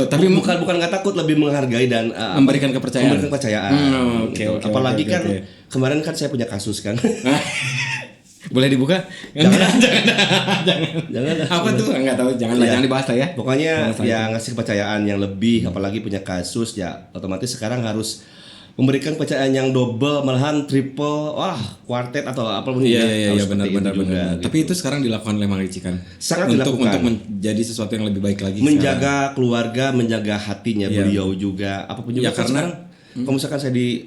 Tapi bukan enggak takut, lebih menghargai dan memberikan kepercayaan. Oke. Apalagi kan kemarin kan saya punya kasus kan. Boleh dibuka? Jangan. Apa tuh? Enggak tahu. Jangan dibahas lah ya. Pokoknya ya ngasih kepercayaan yang lebih, apalagi punya kasus ya otomatis sekarang harus memberikan kepercayaan yang double, malahan triple, kuartet atau apapun. Iya benar. Gitu. Tapi itu sekarang dilakukan oleh Mang Ici kan. Sangat dilakukan untuk menjadi sesuatu yang lebih baik lagi. Menjaga keluarga, menjaga hatinya beliau juga, apapun juga. Ya karena kalau misalkan saya di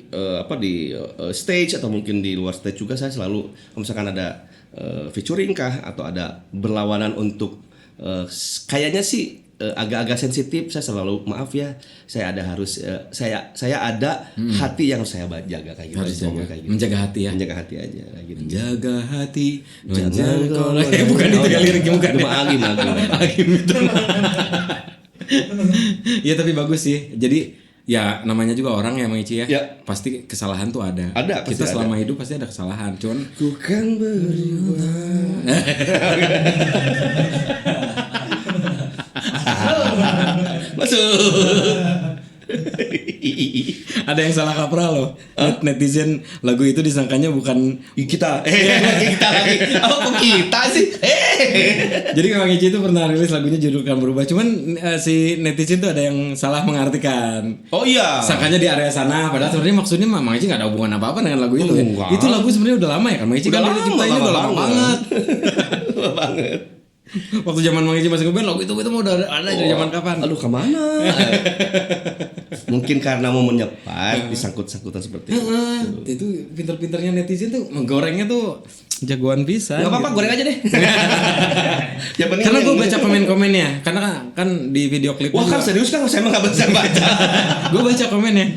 stage atau mungkin di luar stage juga saya selalu kalau misalkan ada featuring kah atau ada berlawanan untuk kayaknya sih agak-agak sensitif, saya selalu maaf ya, saya ada hati yang harus saya jaga kayak gitu. Harus aja, jaga. kayak gitu. Menjaga hati ya. Menjaga hati aja kayak gitu. Menjaga hati, Jangan menjaga bukan itu ya liriknya, bukan. Itu mah Agim. Hakim itu. Ya tapi bagus sih. Jadi ya namanya juga orang ya Mang Ici ya. Ya. Pasti kesalahan tuh ada. Ada, pasti Kita ada. selama hidup pasti ada kesalahan. Cuman Ku kan berubah. Masuk. ada yang salah kaprah loh. Netizen lagu itu disangkanya bukan. Kita lagi. Oh, kok kita sih? Jadi Mang Ici itu pernah rilis lagunya judul Kan Berubah. Cuman si netizen tuh ada yang salah mengartikan. Oh iya. Sangkanya di area sana, padahal sebenarnya maksudnya Mang Ici nggak ada hubungan apa-apa dengan lagu itu. Ya. Enggak. Itu lagu sebenarnya udah lama ya kan? Mang Ici kan dulu ciptainnya udah lama banget. Lama banget. Waktu zaman Mang Ici masih ngeband, lagu itu mah udah ada dari zaman kapan? Aduh, kemana? Mungkin karena mau menyepat disangkut-sangkutan seperti itu. Itu pinter-pinternya netizen tuh menggorengnya tuh jagoan bisa. Gak apa-apa, goreng aja deh. Yang penting Karena gue yang- baca komen-komennya, karena kan di video klip. Wah, kan serius kan? Saya emang gak bisa baca. Gue baca komennya,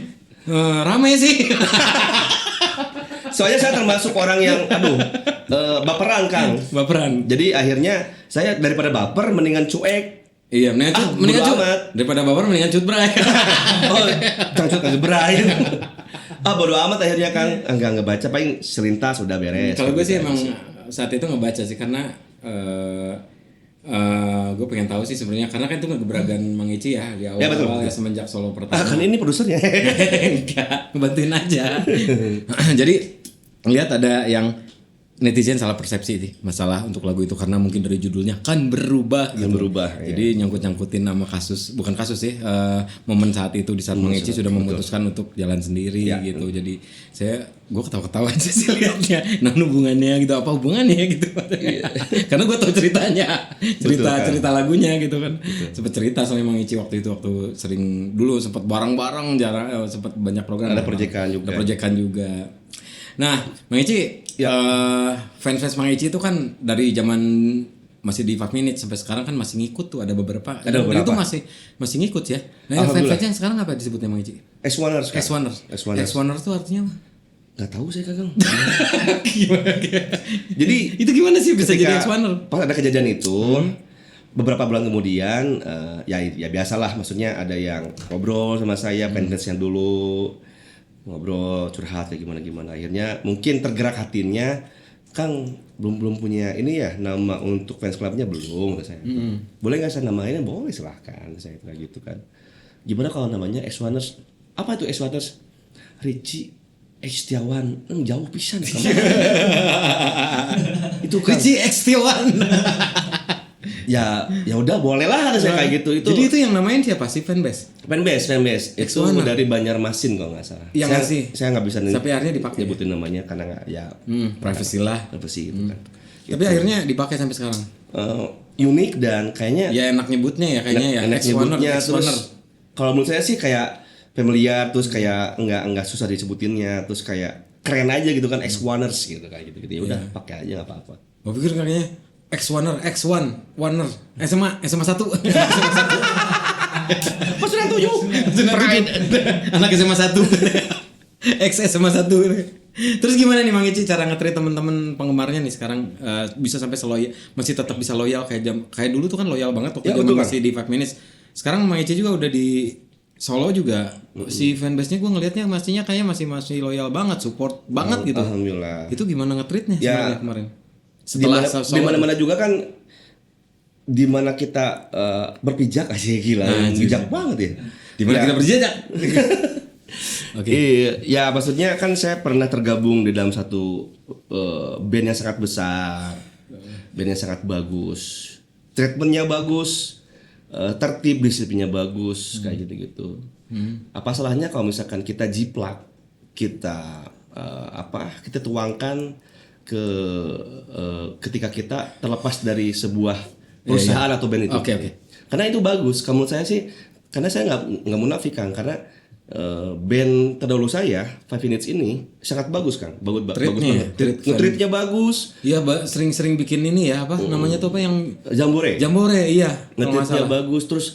rame sih. Soalnya saya termasuk orang yang, baperan Kang. Baperan. Jadi akhirnya saya daripada baper mendingan cuek. Iya, mendingan bodo cut. amat. Daripada baper mendingan cut bray. Oh, cangcut aja berai. Bodo amat akhirnya Kang. Enggak ngebaca, paling selintas udah beres. Kalau gue sih Gitu emang aja. saat itu ngebaca sih karena gue pengen tahu sih sebenarnya karena kan itu ngegebragan Mang Ici ya di Ya, betul. awal ya semenjak solo pertama. kan ini produsernya. Enggak, ngebantuin aja. Jadi lihat ada yang netizen salah persepsi sih masalah untuk lagu itu karena mungkin dari judulnya kan berubah gitu. Kan berubah, Jadi nyangkut-nyangkutin nama kasus, bukan kasus sih, momen saat itu di saat Mang Ici sudah memutuskan untuk jalan sendiri gitu. Jadi gue ketawa-ketawa aja sih liatnya. Nah hubungannya gitu, apa hubungannya gitu. Karena gue tahu ceritanya, cerita lagunya gitu kan. Sempet cerita sama Mang Ici waktu itu, waktu sering dulu sempat bareng-bareng, jarang sempat banyak program. Ada proyekan juga. Ada proyekan juga. Nah, Mang Ici, fans Mang Ici itu kan dari zaman masih di 5 Minutes sampai sekarang kan masih ngikut tuh, ada beberapa. Ada beberapa. Itu masih ngikut ya. Nah, fans-fansnya yang sekarang apa disebutnya Mang Ici? X1ers. Kang. X1ers. X1ers tuh artinya apa? Gak tahu saya Kang. Gimana? Jadi Itu gimana sih bisa jadi ketika X1er? pas ada kejadian itu, beberapa bulan kemudian ya biasalah, maksudnya ada yang ngobrol sama saya, fans yang dulu ngobrol curhat kayak gimana, akhirnya mungkin tergerak hatinya, Kang belum punya ini ya nama untuk fans clubnya belum, kata saya. Boleh nggak saya namainnya? Boleh, silahkan, saya kayak gitu kan. Gimana kalau namanya X1ers? Apa itu X1ers? Richie X Setiawan, jauh pisan itu kan. Richie X Tiawan. ya udah boleh lah, saya kayak gitu. Itu Jadi itu yang namain siapa sih fanbase? fanbase itu X1er. dari Banjarmasin kalau nggak salah. Yang ngasih. Saya nggak bisa Sampai akhirnya dipakai. nyebutin namanya karena nggak ya Privacy lah. privacy gitu kan. Tapi akhirnya dipakai sampai sekarang. Unik dan kayaknya Ya enak nyebutnya ya kayaknya ya. enak X1er, nyebutnya, X1er. terus kalau menurut saya sih kayak familiar, terus kayak nggak susah disebutinnya, terus kayak keren aja gitu kan, X1ers gitu kayak gitu. Ya udah pakai aja nggak apa-apa. Gue pikir kayaknya X1er, X1, Oner, SMA 1. Pas sudah 7. Anak SMA 1. X SMA 1. Terus gimana nih Mang Ici cara nge-treat teman-teman penggemarnya nih sekarang, bisa sampai masih tetap bisa loyal kayak dulu tuh kan loyal banget waktu Ya, zaman betul, masih di 5 Minutes. Sekarang Mang Ici juga udah di Solo juga. Si fanbase-nya gue ngelihatnya kayak masih loyal banget, support banget gitu. Alhamdulillah. Itu gimana nge-treatnya Ya, sebenarnya kemarin? Setelah di mana-mana juga kan, di mana kita berpijak aja, gila, bijak banget ya. Di mana kita berjejak? Oke. Ya maksudnya kan saya pernah tergabung di dalam satu band yang sangat besar, band yang sangat bagus, treatmentnya bagus, tertib, disiplinnya bagus, kayak gitu-gitu. Apa salahnya kalau misalkan kita jiplak, kita kita tuangkan ke ketika kita terlepas dari sebuah perusahaan atau band itu. Oke. Karena itu bagus. Kalau menurut saya sih, karena saya nggak munafik Kang, karena band terdahulu saya, Five Minutes ini sangat bagus kan, bagus Treatnya banget. Treatnya bagus, Iya, sering-sering bikin ini ya, apa namanya tuh apa yang Jambore, iya. Kalau nggak ngetritnya salah. bagus. Terus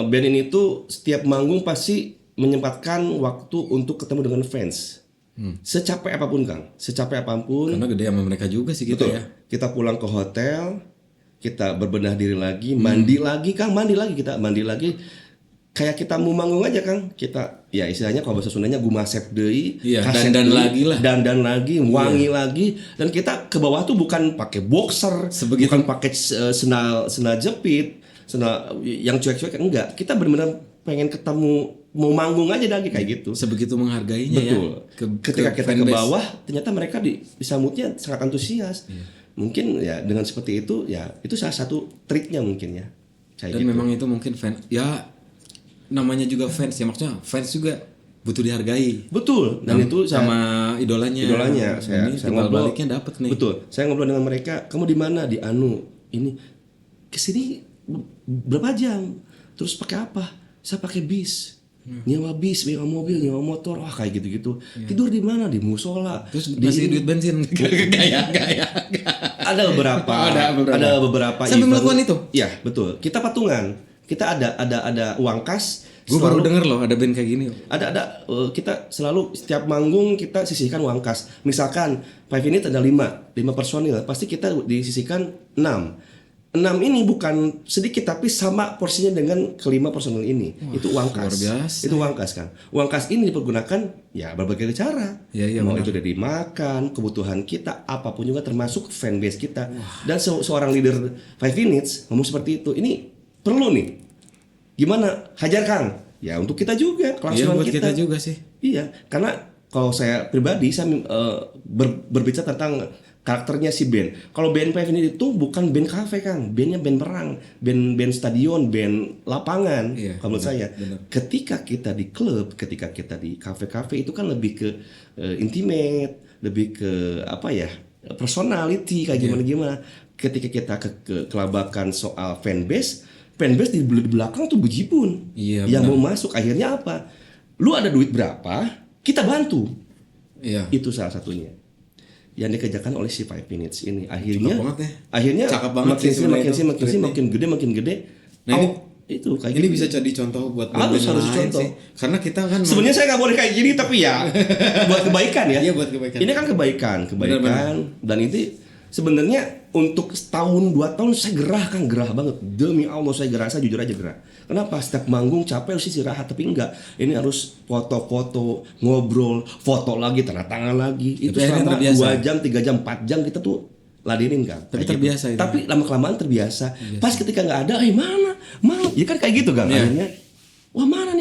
band ini tuh setiap manggung pasti menyempatkan waktu untuk ketemu dengan fans. Secapek apapun Kang, secapek apapun. Karena gede sama mereka juga sih gitu Betul. ya. Kita pulang ke hotel, kita berbenah diri lagi, mandi lagi Kang, mandi lagi. Kayak kita mau manggung aja Kang, kita ya istilahnya kalau bahasa Sundanya gumasep deui, Iya, kaset dandan deui, lagi lah. dandan lagi, wangi lagi, dan kita ke bawah tuh bukan pakai boxer, Sebegitu- bukan pakai sendal jepit, sendal yang cuek-cuek, enggak. Kita benar-benar pengen ketemu, mau manggung aja lagi kayak gitu. Sebegitu menghargainya Betul. ya. Ketika kita ke fanbase. bawah, ternyata mereka disambutnya sangat antusias. Mungkin ya dengan seperti itu, ya itu salah satu triknya mungkin ya. Kayak Dan gitu. memang itu mungkin fan ya namanya juga fans ya, maksudnya fans juga butuh dihargai. Betul. Dan itu sama idolanya. idolanya Ini saya timbal ngobrol baliknya dapet nih. Betul. Saya ngobrol dengan mereka, kamu di mana? Di Anu. Ini kesini berapa jam? Terus pakai apa? Saya pakai bis. Nyewa bis, nyewa mobil, nyewa motor, wah kayak gitu-gitu. Tidur di mana? Di musola. Terus masih duit bensin. Gaya. Ada beberapa. Ada beberapa. Sampai event. melakukan itu? Iya, betul. Kita patungan. Kita ada uang kas. Gue baru denger loh ada band kayak gini. Ada kita selalu setiap manggung kita sisihkan uang kas. Misalkan 5 ini ada 5 personil, pasti kita disisihkan 6 ini bukan sedikit tapi sama porsinya dengan kelima personil ini. Itu uang kas. luar biasa. Itu uang kas kan. Uang kas ini dipergunakan ya berbagai cara. Iya, Mau benar. itu dari makan, kebutuhan kita, apapun juga termasuk fanbase kita. Dan seorang leader 5 Minutes ngomong seperti itu. Ini perlu nih. Gimana? Hajar Kang. Ya untuk kita juga, Iya kelangsungan buat kita juga sih. Iya, karena kalau saya pribadi saya berbicara tentang karakternya si band. Kalau band Five ini itu bukan band kafe Kang, bandnya band perang, band stadion, band lapangan. Iya, Kalau menurut saya, benar. ketika kita di klub, ketika kita di kafe-kafe itu kan lebih ke intimate, lebih ke apa ya, personality kayak gimana-gimana. Ketika kita ke kelabakan soal fanbase di belakang tuh bejibun. Iya, yang benar. mau masuk akhirnya apa? Lu ada duit berapa? Kita bantu. Iya. Itu salah satunya yang dikerjakan oleh si 5 Minutes ini. Akhirnya Cakep banget ya. akhirnya Cakep banget makin sih sini sebenarnya itu makin gede. Nah, ini- itu kayak Ini gitu. bisa jadi contoh buat Harus band-band lain contoh. sih. Karena kita kan Sebenarnya saya nggak boleh kayak gini tapi ya buat kebaikan ya. Iya, buat kebaikan. Ini kan kebaikan Benar-benar. dan itu sebenarnya untuk setahun 2 tahun saya gerah banget. Demi Allah saya gerah, saya jujur aja gerah. Kenapa? Setiap manggung capek harus istirahat tapi enggak. Ini harus foto-foto, ngobrol, foto lagi, tanda tangan lagi. Itu akhirnya selama terbiasa. 2 jam, 3 jam, 4 jam kita tuh ladenin kan. Tapi Kayak terbiasa gitu. itu. Tapi lama-kelamaan terbiasa. Pas ketika nggak ada, mana? Ya kan kayak gitu kan Iya. akhirnya. Wah mana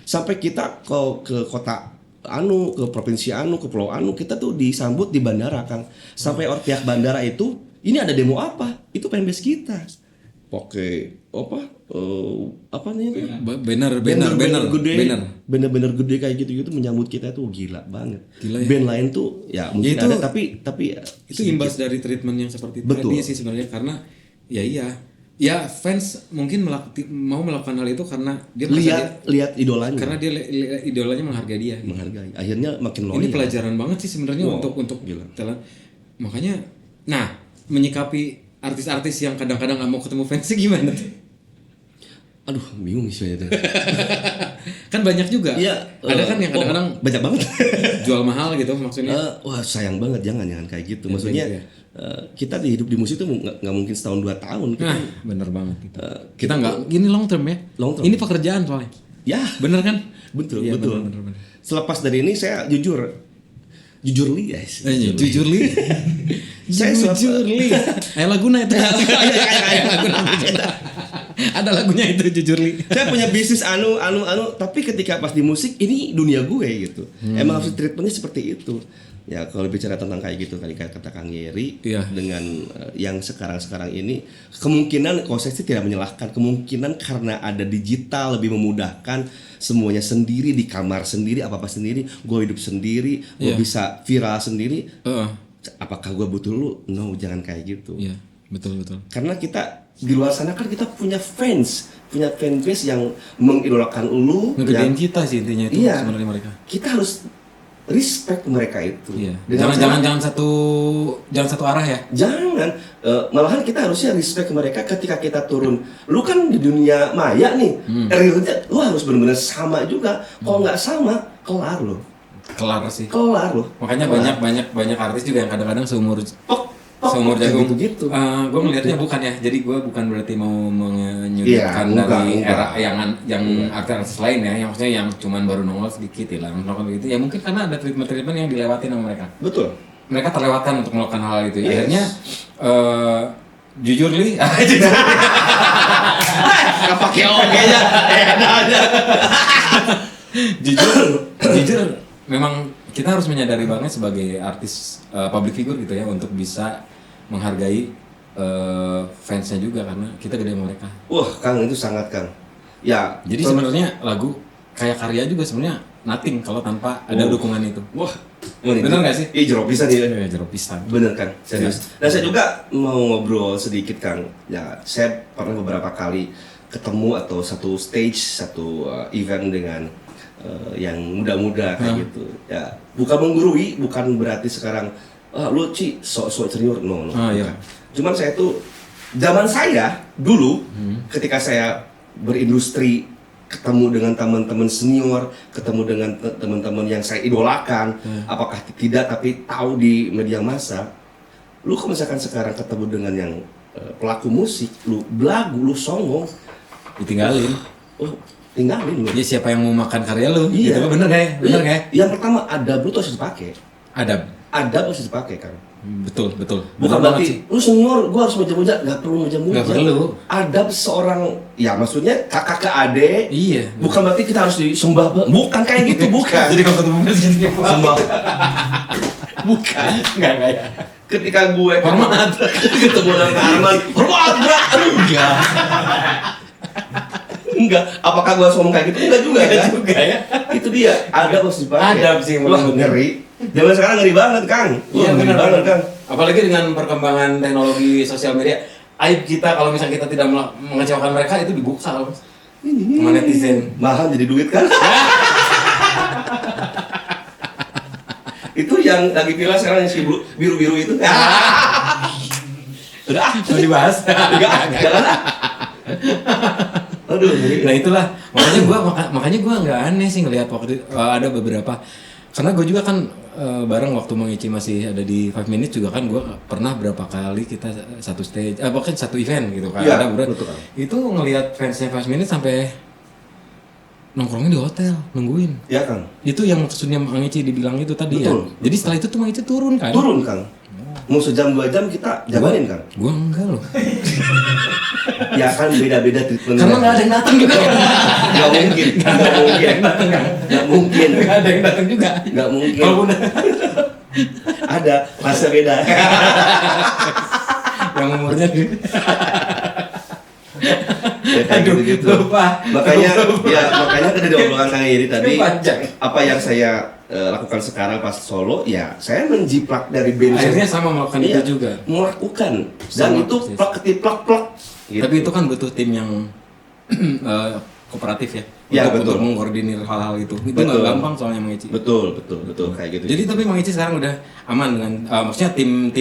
sampai kita ke kota anu, ke provinsi anu, ke pulau anu, kita tuh disambut di bandara Kang. Sampai pihak bandara itu, ini ada demo apa? Itu fanbase kita. Pakai apa nih? banner gede, banner. bener-bener gede kayak gitu-gitu menyambut kita tuh gila banget. Gila ya. Band lain tuh ya mungkin itu- ada tapi Itu imbas dari treatment yang seperti Betul. tadi sih sebenarnya, karena ya fans mungkin mau melakukan hal itu karena dia merasa lihat idolanya karena dia idolanya menghargai dia. menghargai. Akhirnya makin loyal. Ini pelajaran banget sih sebenarnya Wow, untuk gila. makanya menyikapi artis-artis yang kadang-kadang nggak mau ketemu fansnya gimana tuh? Aduh, bingung sih itu. Kan banyak juga. Iya, Ada kan yang kadang-kadang banyak banget. jual mahal gitu maksudnya. Wah sayang banget jangan kayak gitu. Jangan Maksudnya kayak gitu kita hidup di musik itu nggak mungkin setahun 2 tahun. Nah, bener banget gitu. kita Kita nggak gini long term ya. Long term. Ini pekerjaan soalnya. ya Bener kan? betul Iya, betul. bener. Selepas dari ini saya jujur li guys. Jujur li. Saya Jujur li. Ayo Laguna itu. Ada lagunya itu Jujur li. Saya punya bisnis anu, tapi ketika pas di musik ini dunia gue gitu. Emang harus treatmentnya seperti itu. Ya kalau bicara tentang kayak gitu kali kata Kang Yeri Iya. dengan yang sekarang ini kemungkinan kalau saya sih tidak menyalahkan, kemungkinan karena ada digital lebih memudahkan, semuanya sendiri di kamar sendiri, apa sendiri, gue hidup sendiri, gue Iya. bisa viral sendiri. Heeh. Apakah gue butuh lu? No, jangan kayak gitu. Iya, betul. Karena kita di luar sana kan kita punya fans punya fanbase yang mengidolakan lu, Ngegedein yang kita sih intinya itu Iya. sebenarnya mereka. kita harus respect mereka itu. Iya. Dengan Jangan satu arah ya. Jangan, malahan kita harusnya respect mereka ketika kita turun. Lu kan di dunia maya nih, realnya lu harus benar-benar sama juga. Kalau nggak sama, kelar lu. Kelar sih. Kelar lu. Makanya banyak artis juga yang kadang-kadang seumur Kayak jagung. gitu. Gue melihatnya bukan ya. Jadi gue bukan berarti mau menyudutkan Iya, dari enggak. era yang artis lain ya. Yang maksudnya yang cuman baru nongol sedikit hilang begitu. Ya mungkin karena ada treatment yang dilewatin sama mereka. Betul. Mereka terlewatkan untuk melakukan hal itu. Yes. Akhirnya jujur li, Nggak pakai oke-nya. Ada. jujur memang kita harus menyadari banget sebagai artis public figure gitu ya untuk bisa menghargai fansnya juga karena kita gede sama mereka. Wah, Kang itu sangat Kang. Ya, Jadi sebenarnya lagu kayak karya juga sebenarnya nothing kalau tanpa ada dukungan itu. wah, Bener nggak sih? Iya, jeruk pisan ya. Ya jeruk pisang. Bener kan, serius. Dan saya juga mau ngobrol sedikit Kang. Ya, saya pernah beberapa kali ketemu atau satu stage, satu event dengan yang muda-muda kayak gitu. Ya, bukan menggurui, bukan berarti sekarang lu Ci sok-sok senior, no. Iya. Bukan. Cuman saya tuh zaman saya dulu ketika saya berindustri ketemu dengan teman-teman senior, ketemu dengan teman-teman yang saya idolakan, apakah tidak tapi tahu di media massa. Lu kalau misalkan sekarang ketemu dengan yang pelaku musik, lu belagu, lu songong, Ditinggalin. oh tinggalin lu. Ya siapa yang mau makan karya lu? Iya. Gitu, bener gak ya? Bener gak ya? Yang pertama adab lu tuh harus dipakai. Adab. Adab harus dipakai kan. Betul. Bukan Betul banget sih. berarti lu senior, gua harus muja-muja, nggak perlu muja-muja. Nggak perlu. Adab seorang, ya maksudnya kakak ke adik. Iya. Bukan berarti kita harus disembah, bukan kayak gitu, bukan. Jadi kalau ketemu gitu ya. Sembah. Bukan. Enggak ya. Ketika gue Hormat. ketemu dengan Kak Arman, hormat, enggak. Enggak. Apakah gue harus ngomong kayak gitu? Enggak juga kan? Juga ya. Itu dia, adab harus dipakai. Adab sih, Wah, bener. ngeri. Zaman sekarang ngeri banget, Kang. Wah, ngeri bener banget, Kang. Apalagi dengan perkembangan teknologi sosial media, aib kita kalau misalnya kita tidak mengecewakan mereka itu dibuka loh. Sama netizen. Mahal jadi duit kan? Itu yang lagi viral sekarang yang si biru-biru itu. Udah, mau dibahas. Enggak, jangan lah. Aduh, Nah itulah makanya gua nggak aneh sih ngelihat waktu ada beberapa karena gue juga kan bareng waktu Mang Ici masih ada di 5 Minutes juga kan gue pernah berapa kali kita satu stage bahkan satu event gitu kan Iya, ada beberapa betul, Kang. itu ngelihat fansnya 5 Minutes sampai nongkrongnya di hotel nungguin Ya, Kang. itu yang maksudnya Mang Ici dibilang itu tadi Betul. ya jadi setelah itu tuh Mang Ici turun kan Turun, Kang. Mau sejam 2 jam kita jabanin, Kang. gue enggak loh Ya kan beda-beda treatment. karena nggak ada yang datang juga Nggak mungkin. Nggak mungkin. nggak ada yang datang juga Nggak mungkin. kalau udah Ada, rasa beda. yang umurnya Ya, kayak Aduh, gitu-gitu. lupa. Makanya kan dari obrolan Kang Iri tadi, Panjang. apa yang saya lakukan sekarang pas solo, ya saya menjiplak dari band. akhirnya sama melakukan Iya, itu juga melakukan. Dan Sama itu persis. plak ketiplak plak. Gitu. tapi itu kan butuh tim yang kooperatif ya Ya, untuk betul. mengkoordinir hal-hal itu Betul. nggak gampang soalnya Mang Ici betul kayak gitu. jadi tapi Mang Ici sekarang udah aman dengan maksudnya tim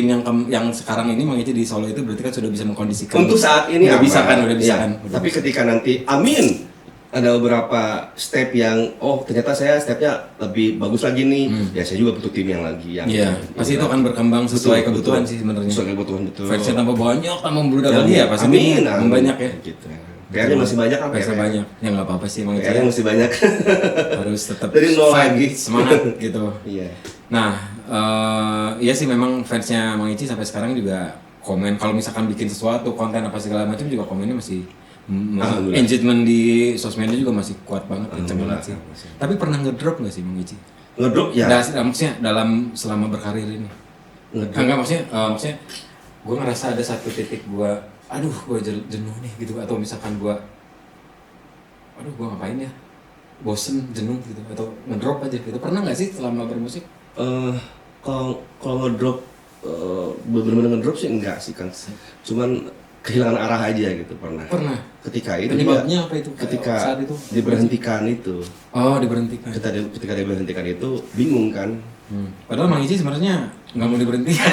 yang sekarang ini Mang Ici di Solo itu berarti kan sudah bisa mengkondisikan untuk saat ini udah aman. bisa kan Ya, kan tapi ketika nanti amin ada beberapa step yang ternyata saya stepnya lebih bagus lagi nih, ya saya juga butuh tim yang lagi yang iya pasti itu akan berkembang sesuai Betul, kebutuhan betul. sih sebenarnya Sesuai kebutuhan, betul. fansnya tambah banyak tambah membludak Ya, lagi ya pasti amin, banyak ya gitu. PR-nya masih banyak kan? fansnya banyak ya nggak apa-apa sih Mang Ici PR-nya masih banyak. harus tetap Dari nol fight, lagi. semangat gitu. Iya. Nah, iya sih memang fansnya Mang Ici sampai sekarang juga komen kalau misalkan bikin sesuatu konten apa segala macam juga komennya masih Alhamdulillah. engagement di sosmednya juga masih kuat banget kenceng Alhamdulillah. banget sih. Tapi pernah ngedrop nggak sih Mang Ici? Ngedrop ya. Maksudnya dalam selama berkarir ini? Ngedrop. Enggak maksudnya gue ngerasa ada satu titik gue gue jenuh nih gitu atau misalkan gue gue ngapain ya bosen jenuh gitu atau ngedrop aja gitu pernah nggak sih selama bermusik? Kalau ngedrop bener-bener ngedrop sih enggak sih kan. Cuman kehilangan arah aja gitu pernah. Ketika itu penyebabnya apa itu? Ketika Saat itu diberhentikan itu. Oh, diberhentikan. Ketika diberhentikan itu bingung kan. Padahal Mang Ici sebenarnya nggak mau diberhentikan.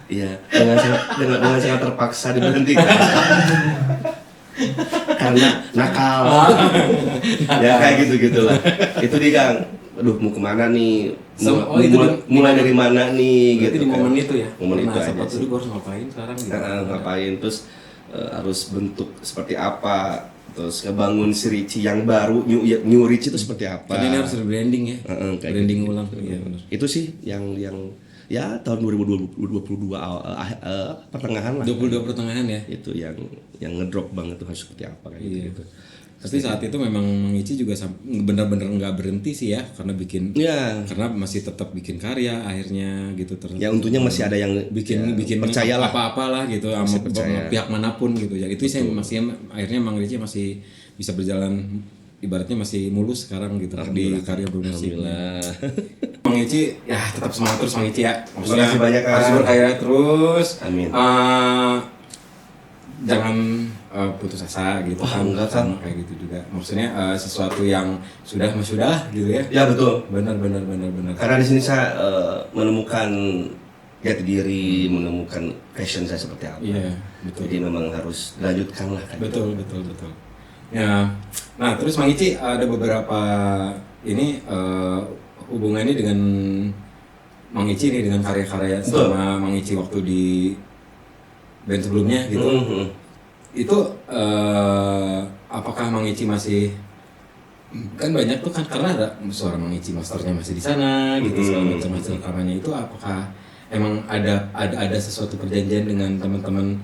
Iya, dengan sangat terpaksa diberhentikan. Karena nakal. Ya kayak gitu-gitulah. Itu dia Kang. Aduh, mau kemana nih? Mulai dari mana nih? Berarti gitu di kan. momen itu ya. Momen itu Saat aja itu gue harus ngapain sekarang gitu. Ngapain terus harus bentuk seperti apa? Terus ngebangun si Richie yang baru, new Richie itu seperti apa? Karena ini harus rebranding ya. Kayak Branding gitu. ulang. Iya benar. Itu sih yang ya tahun 2022 pertengahan lah. 22 pertengahan ya. Itu yang ngedrop banget tuh harus seperti apa kayak gitu. Tapi saat itu memang Mang Ici juga benar-benar nggak berhenti sih ya, karena karena masih tetap bikin karya akhirnya gitu terus. Ya untungnya masih ada yang bikin percayalah apa-apalah gitu sama pihak manapun gitu ya. Itu saya masih akhirnya Mang Ici masih bisa berjalan ibaratnya masih mulus sekarang gitu di karya bermusik. Mang Ici ya tetap semangat terus Mang Ici ya. Maksudnya terima kasih banyak, harus berkarya terus. Amin. Jangan putus asa gitu kan, sama kayak gitu juga. Maksudnya sesuatu yang sudah gitu ya. Ya betul. Benar. Karena di sini saya menemukan jati diri, menemukan passion saya seperti apa. Iya, betul. Jadi memang harus dilanjutkan lah kan. Betul. Ya, nah terus Mang Ici ada beberapa ini hubungannya dengan Mang Ici nih dengan karya-karya sama Mang Ici waktu di band sebelumnya gitu. Itu apakah Mang Ici masih kan banyak tuh kan karena ada suara Mang Ici masternya masih di sana gitu segala macam hasil rekamannya itu apakah emang ada sesuatu perjanjian dengan teman-teman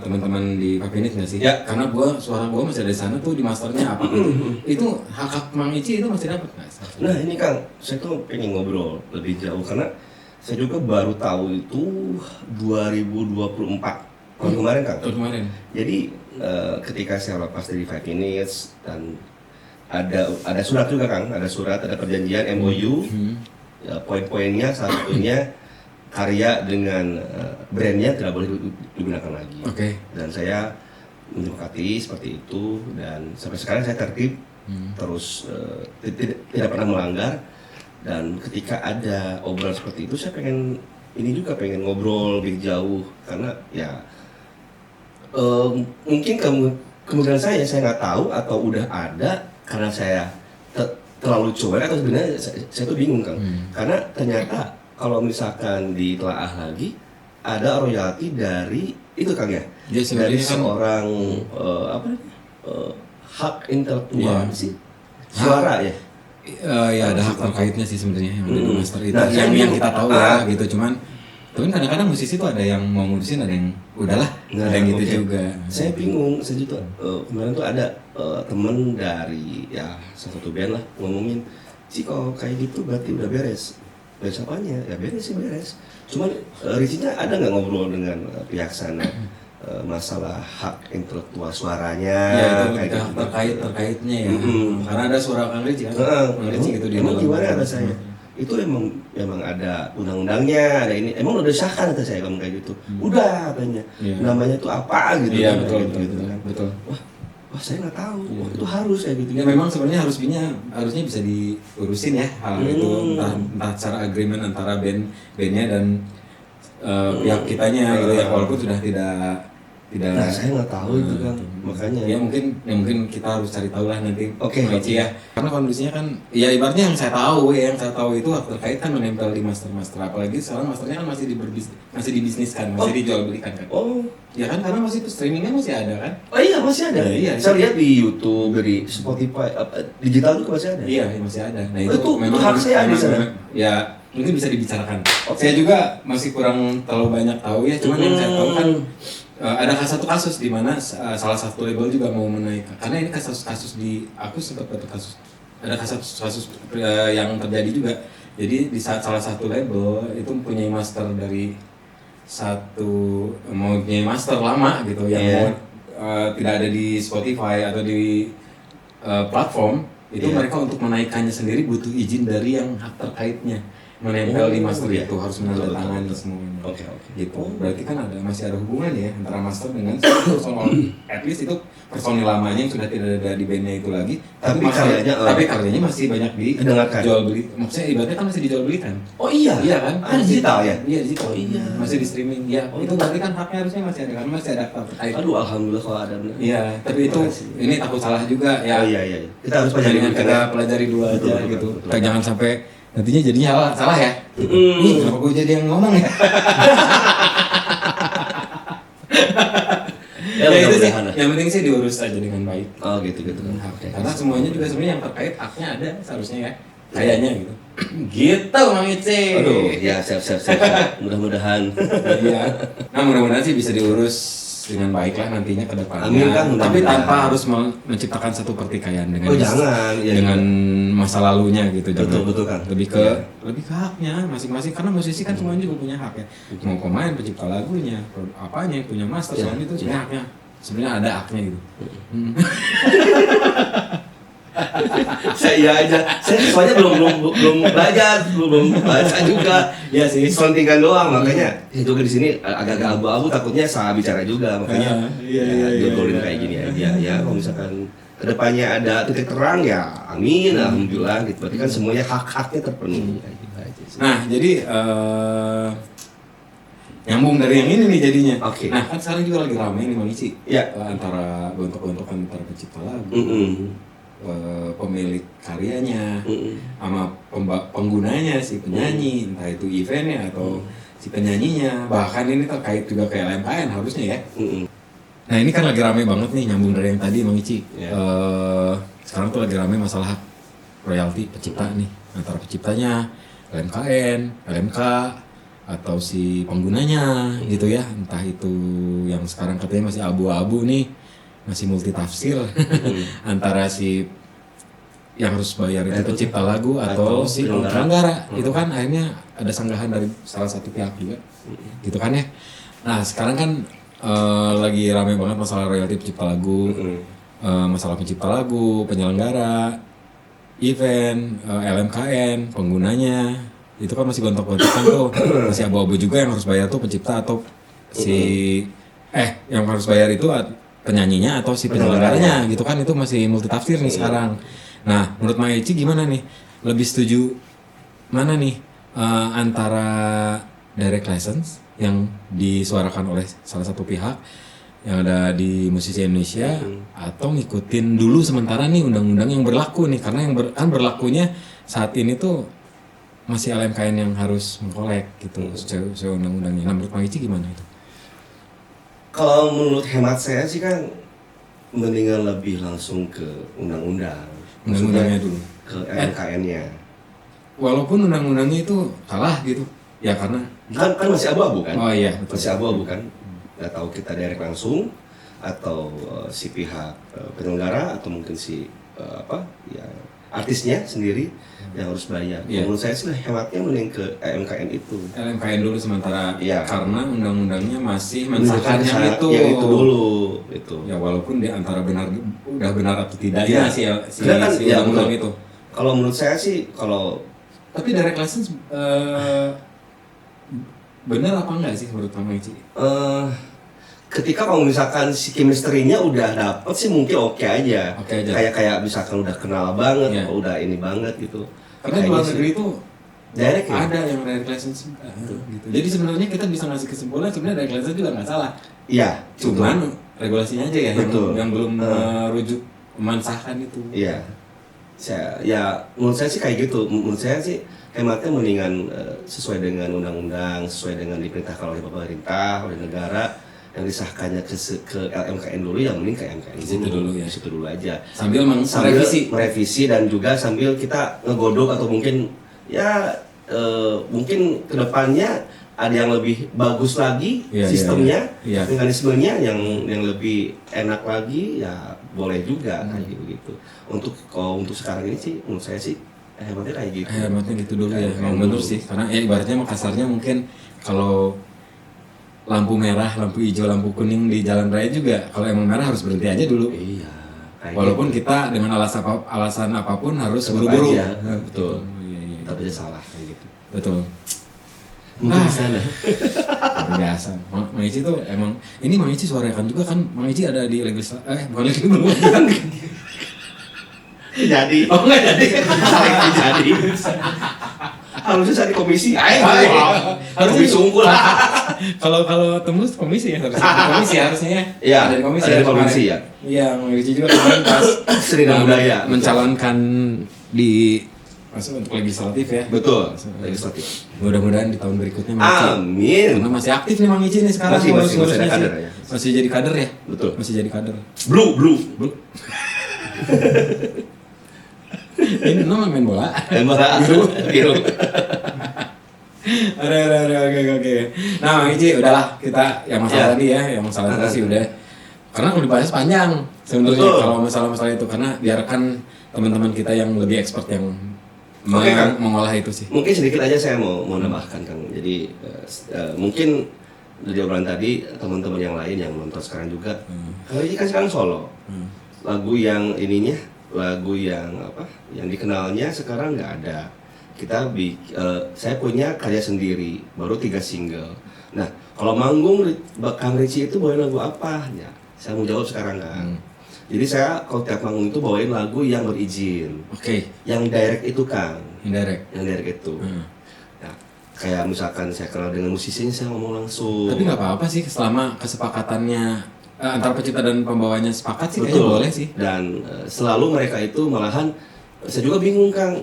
teman-teman di Papinit nggak sih? Ya. Karena suara gua masih ada di sana tuh di masternya apa gitu. Itu hak Mang Ici itu masih dapat nggak? Nah ini Kang, saya tuh pengen ngobrol lebih jauh karena saya juga baru tahu itu 2024 tahun kemarin Kang. Tahun kemarin. Jadi ketika saya lepas dari 5 Minutes dan ada surat juga Kang, ada perjanjian MOU. Ya, poin-poinnya satunya karya dengan brandnya tidak boleh digunakan lagi. Dan saya menyepakati seperti itu dan sampai sekarang saya tertib terus tidak pernah melanggar. Dan ketika ada obrolan seperti itu saya pengen ngobrol lebih jauh karena ya mungkin kemungkinan saya nggak tahu atau udah ada karena saya terlalu cuek atau sebenarnya saya tuh bingung Kang. Karena ternyata kalau misalkan ditelaah lagi ada royalti dari itu Kang ya. Dari seorang hak intelektual sih. Suara ya. Ya ada hak terkaitnya sih sebenarnya yang di master itu. Nah, yang kita tahu ya gitu cuman kadang-kadang musisi tuh ada yang mau ngurusin ada yang udahlah ada yang gitu juga. Saya bingung, saya juga kemarin tuh ada temen dari ya salah satu band lah ngomongin sih kalau kayak gitu berarti udah beres apanya? Ya beres sih beres. Cuman Richie-nya ada nggak ngobrol dengan pihak sana masalah hak intelektual suaranya? Ya itu terkaitnya ya. Karena ada suara Kang Richie kan. Kang Richie gitu di dalam. Gimana kata saya? Itu emang ada undang-undangnya, ada ini. Emang udah disahkan kata saya kamu kayak gitu. Udah katanya. Namanya tuh apa gitu. Iya betul. Wah saya nggak tahu. Wah, itu harus kayak gitu. Ya memang sebenarnya harusnya bisa diurusin ya hal itu entah secara agreement antara bandnya dan pihak kitanya gitu ya walaupun sudah tidak Nah, saya nggak tahu itu kan makanya ya mungkin kita harus cari tahu lah nanti Oke. ya karena kondisinya kan ya ibaratnya yang saya tahu itu hak terkait kan menempel di master apalagi sekarang masternya kan masih dibisniskan masih dijual belikan kan ya kan karena masih itu streamingnya masih ada kan iya masih ada iya, saya lihat di YouTube dari Spotify digital itu masih ada masih ada nah itu memang hak saya di sana ya mungkin bisa dibicarakan saya juga masih kurang terlalu banyak tahu ya cuman yang saya tahu kan ada satu kasus di mana salah satu label juga mau menaikkan karena ini kasus di aku sempat dapat kasus yang terjadi juga jadi di saat salah satu label itu mempunyai master dari mempunyai master lama gitu yang mau tidak ada di Spotify atau di platform itu mereka untuk menaikkannya sendiri butuh izin dari yang hak terkaitnya menempel di master iya. itu, harus menandatangani semuanya. Oke. Gitu. Berarti kan masih ada hubungan ya antara master dengan personal, at least itu personil lamanya yang sudah tidak ada di bandnya itu lagi, Tapi masih- karyanya, tapi karyanya masih banyak Dengarkan. dijual beli. Maksudnya ibaratnya kan masih dijual belikan. Oh iya. Iya kan? Digital ya. Iya digital. Oh iya. Masih di streaming. Ya, itu berarti kan haknya harusnya masih ada, karena masih ada akta terkait. Aduh, alhamdulillah kalau ada benar. Iya, tapi itu Makasih. ini takut salah juga ya. Oh iya. Kita harus pelajari Jaringan dulu, kita kan? pelajari dulu aja Betul, gitu. betul. Kita jangan sampai nantinya jadinya salah ya. Ih, kenapa gue jadi yang ngomong ya? Ya, Ya, itu sih. mudah-mudahan lah. Yang penting sih diurus aja dengan baik. Oh gitu. Oke. Karena semuanya juga sebenarnya yang terkait haknya ada seharusnya ya. Kayaknya gitu. Gitu Mang Ice. Aduh, ya siap. Mudah-mudahan. Iya. Nah, mudah-mudahan sih bisa diurus dengan baik lah nantinya ke depannya. Amin, Kang, Tapi mudah-mudahan. tanpa harus menciptakan satu pertikaian dengan Oh jangan. Ya, dengan masa lalunya gitu. Betul, Kang. Lebih ke Iya. lebih ke haknya masing-masing, karena musisi kan semuanya juga punya hak ya. Mau pemain, pencipta lagunya, apanya punya master, Iya. semuanya itu sebenarnya haknya. Sebenarnya ada haknya gitu. Saya iya aja. Saya soalnya belum belajar, belum baca juga. Iya sih. Selentingan doang, makanya juga di sini agak-agak abu-abu, takutnya salah bicara juga, makanya Iya. jodolin kayak gini aja. Ya kalau misalkan kedepannya ada titik terang ya amin, alhamdulillah gitu. Berarti kan semuanya hak-haknya terpenuhi. Kayak gitu aja sih. Nah, jadi nyambung dari yang ini nih jadinya. Oke. Nah, kan sekarang juga lagi ramai nih Mang Ici. Ya. Antara bentuk-bentukan antara pencipta lagu, pemilik karyanya, sama penggunanya si penyanyi, entah itu eventnya atau si penyanyinya. Bahkan ini terkait juga ke LMKN harusnya ya. Nah, ini kan lagi ramai banget nih, nyambung dari yang tadi Mang Ici. Ya. Sekarang tuh lagi ramai masalah hak royalti pencipta nih, antara penciptanya, LMKN, LMK, atau si penggunanya gitu ya. Entah itu yang sekarang katanya masih abu-abu nih, masih multitafsir antara si yang harus bayar itu pencipta lagu atau si penyelenggara. Itu kan akhirnya ada sanggahan dari salah satu pihak juga gitu kan ya. Nah sekarang kan lagi ramai banget masalah royalti pencipta lagu, masalah pencipta lagu, penyelenggara event, LMKN, penggunanya. Itu kan masih gontok-gontokan tuh, masih abu-abu juga yang harus bayar tuh pencipta atau si yang harus bayar itu penyanyinya atau si penyelenggaranya gitu kan. Itu masih multitafsir nih sekarang. Nah menurut Mang Ici gimana nih, lebih setuju mana nih antara direct license yang disuarakan oleh salah satu pihak yang ada di musisi Indonesia, atau ngikutin dulu sementara nih undang-undang yang berlaku nih, karena yang kan berlakunya saat ini tuh masih LMKN yang harus mengkolek gitu sesuai undang-undangnya. Nah menurut Mang Ici gimana itu? Kalau menurut hemat saya sih kan mendingan lebih langsung ke undang-undang. Undang-undangnya dulu. Ke LMKN-nya. Walaupun undang-undangnya itu salah gitu, ya karena Kan masih abu-abu kan? oh iya betul. Masih abu-abu kan? Nggak tahu kita direct langsung atau si pihak penyelenggara atau mungkin si artisnya sendiri yang harus bayar. Iya. Menurut saya sih hematnya mending ke LMKN itu. LMKN dulu sementara, Iya. karena undang-undangnya masih mensahkan yang itu. Yang itu dulu itu. Ya walaupun di antara udah benar atau tidaknya Iya. si Karena kan, ya, undang-undang itu. Kalau menurut saya sih kalau Tapi direct license benar apa enggak sih menurut Mang Ici? ketika kalau misalkan si chemistry-nya udah dapet sih mungkin oke aja. Oke aja. Kayak misalkan udah kenal banget, Iya. udah ini banget gitu. Karena di luar negeri itu direct ya? ada yang direct license gitu. Jadi sebenarnya kita bisa ngasih kesimpulan sebenarnya direct license juga nggak salah. Iya, Cuman regulasinya aja ya Betul. yang belum merujuk mensahkan itu. iya. Menurut saya sih kayak gitu. Menurut saya sih hematnya mendingan sesuai dengan undang-undang, sesuai dengan diperintahkan oleh pemerintah, oleh negara, yang disahkannya ke LMKN dulu, yang mending ke LMKN Di situ dulu ya. Di situ dulu aja. Sambil Sambil merevisi. merevisi dan juga sambil kita ngegodok atau mungkin mungkin kedepannya ada yang lebih bagus lagi Iya, sistemnya, iya. mekanismenya yang lebih enak lagi, ya boleh juga kayak gitu. Kalau untuk sekarang ini sih menurut saya sih hematnya kayak gitu. Hematnya gitu dulu ya. Kayak Memang bener sih. Karena ya ibaratnya mah kasarnya mungkin kalau lampu merah, lampu hijau, lampu kuning di jalan raya juga, kalau emang merah harus berhenti aja dulu. Iya. Kayak Walaupun gitu. kita dengan alasan apapun harus Tetap buru-buru. aja. Betul. Iya. Tapi aja salah kayak gitu. Betul. Mungkin di sana. Luar biasa. Mang Ici tuh emang ini Mang Ici suarakan juga kan. Mang Ici ada di legislatif bukan legislatif. Jadi. Oh enggak jadi. Jadi. Harusnya saya di komisi. Harusnya Komisi unggul. Kalau tembus komisi ya harusnya. Komisi harusnya ya. Iya, Ada di komisi. ada di kemarin. komisi ya. Iya, Mang Ici juga kemarin pas Seni dan budaya. mencalonkan di masuk untuk legislatif ya. Betul. Legislatif. Mudah-mudahan di tahun berikutnya Mang Ici. Amin. Karena masih aktif nih Mang Ici nih sekarang. Masih ngurus-ngurusnya ada kader sih. ya. Masih jadi kader ya. Betul. Masih jadi kader. Blue. Bro. Ini nama main bola. Biru. Ada, oke. Nah, Mang Ici, udahlah kita yang masalah Ya. tadi ya, yang masalah tadi sih udah. Karena kalau dibahas panjang sebenarnya Betul. kalau masalah-masalah itu karena biarkan teman-teman kita yang lebih expert yang Oke, Kang. mengolah itu sih. Mungkin sedikit aja saya mau nambahkan Kang. Jadi mungkin dari obrolan tadi teman-teman yang lain yang nonton sekarang juga. Kalau ini kan sekarang solo. Lagu yang ininya, lagu yang apa? Yang dikenalnya sekarang nggak ada. Saya punya karya sendiri, baru 3 single. Nah, kalau manggung Kang Richie itu bawain lagu apa? Ya, saya mau jawab sekarang kan. Jadi saya kalau tiap manggung itu bawain lagu yang berizin. Oke, Yang direct itu Kang. indirect. Yang direct itu. Nah, kayak misalkan saya kenal dengan musisinya, saya ngomong langsung. Tapi nggak apa-apa sih selama kesepakatannya antara pencipta dan pembawanya sepakat sih kayaknya boleh sih. Dan selalu mereka itu malahan saya juga bingung Kang.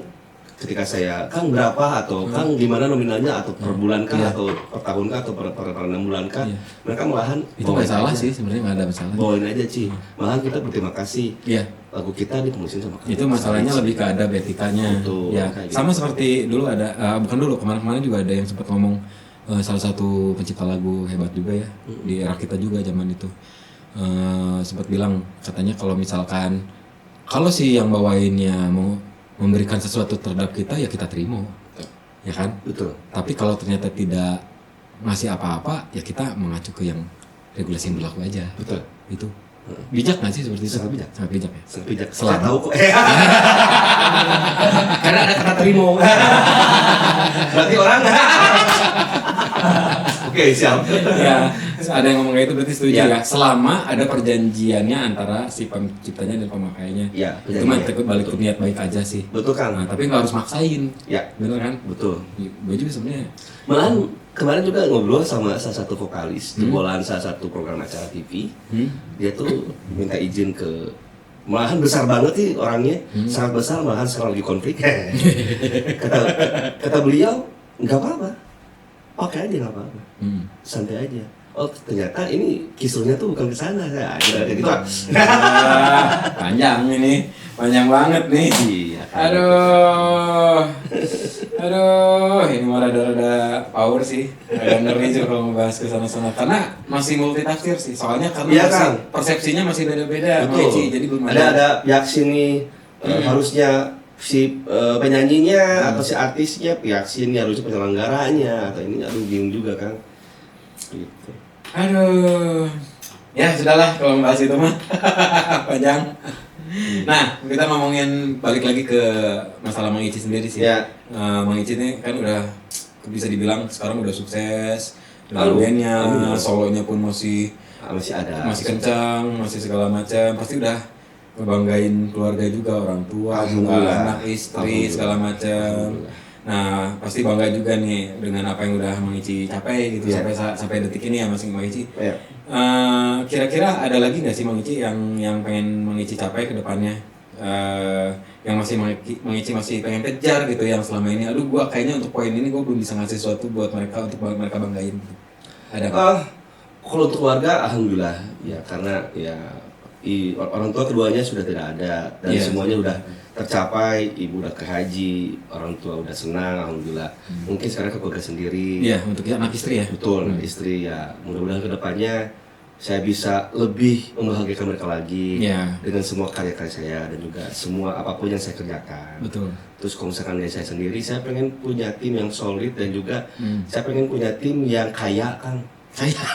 Ketika saya Kang berapa atau Kang gimana nominalnya atau per bulan kah atau per tahun kah atau per 6 bulan kah, mereka malahan Itu nggak bawain salah aja. sih sebenarnya nggak ada masalah. Bawain aja Ci. Malahan kita berterima kasih. Iya. Lagu kita dipromosin sama Kang. Itu masalahnya lebih ke ada etikanya. Betul, Ya, kayak gitu. sama seperti dulu ada bukan dulu kemarin-kemarin juga ada yang sempat ngomong salah satu pencipta lagu hebat juga ya di era kita juga zaman itu sempat bilang katanya kalau misalkan kalau si yang bawainnya mau memberikan sesuatu terhadap kita ya kita terima, ya kan? Betul. Tapi kalau ternyata tidak ngasih apa-apa ya kita mengacu ke yang regulasi yang berlaku aja. Betul. Itu bijak nggak sih seperti itu? Sangat bijak. Sangat bijak ya. Sangat bijak. Selalu. Saya tahu kok. Karena ada kata terima. Berarti orang. Oke, siap. Ya, ada yang ngomong kayak itu berarti setuju Ya. ya. Selama ada perjanjiannya antara si penciptanya dan pemakainya. Ya, Itu mah perjanjian. tekut balik ke niat baik aja sih. Betul Kang. Nah, tapi nggak harus maksain. Ya, Bener kan? betul. Gue juga sebenarnya. Malahan kemarin juga ngobrol sama salah satu vokalis jebolan salah satu program acara TV. Dia tuh minta izin ke malahan besar banget sih orangnya, sangat besar malahan sekarang lagi konflik. kata beliau nggak apa-apa, pakai aja nggak apa-apa, santai aja. Oh ternyata ini kisruhnya tuh bukan ke sana, saya kayak gitu. Panjang ini, panjang banget nih. Iya. Aduh, ini mah rada-rada power sih, rada ngeri juga kalau ngebahas ke sana-sana. Karena masih multitafsir sih, soalnya karena Iya, masih, Kang. persepsinya masih beda-beda. Betul. Meci, jadi belum ada pihak sini harusnya si penyanyinya atau si artisnya, pihak sini harusnya penyelenggaranya atau ini aduh bingung juga Kang. Gitu. Aduh, ya sudahlah kalau membahas itu mah panjang. Nah, kita ngomongin balik lagi ke masalah Mang Ici sendiri sih. Ya. Mang Ici ini kan udah bisa dibilang sekarang udah sukses, dengan Aduh, bandnya, aduh. solonya pun masih Masih ada. kencang, masih segala macam. Pasti udah ngebanggain keluarga juga, orang tua, juga Alhamdulillah. anak, istri, Alhamdulillah. segala macam. Alhamdulillah. Nah, pasti bangga juga nih dengan apa yang udah Mang Ici capai gitu Iya. sampai detik ini ya masing Mang Ici. Ya. Kira-kira ada lagi nggak sih Mang Ici yang pengen Mang Ici capai ke depannya? Yang masih Mang Ici masih pengen kejar gitu yang selama ini. Aduh, gua kayaknya untuk poin ini gua belum bisa ngasih sesuatu buat mereka untuk mereka banggain. Ada nggak? Kalau untuk keluarga alhamdulillah ya karena ya orang tua keduanya sudah tidak ada dan Iya. semuanya udah tercapai, ibu udah ke haji, orang tua udah senang alhamdulillah. Mungkin sekarang ke keluarga sendiri. Iya, untuk anak istri ya. Betul, istri ya. Mudah-mudahan kedepannya saya bisa lebih membahagiakan mereka lagi Iya. dengan semua karya-karya saya dan juga semua apapun yang saya kerjakan. Betul. Terus kalau misalkan dari saya sendiri, saya pengen punya tim yang solid dan juga saya pengen punya tim yang kaya, Kang.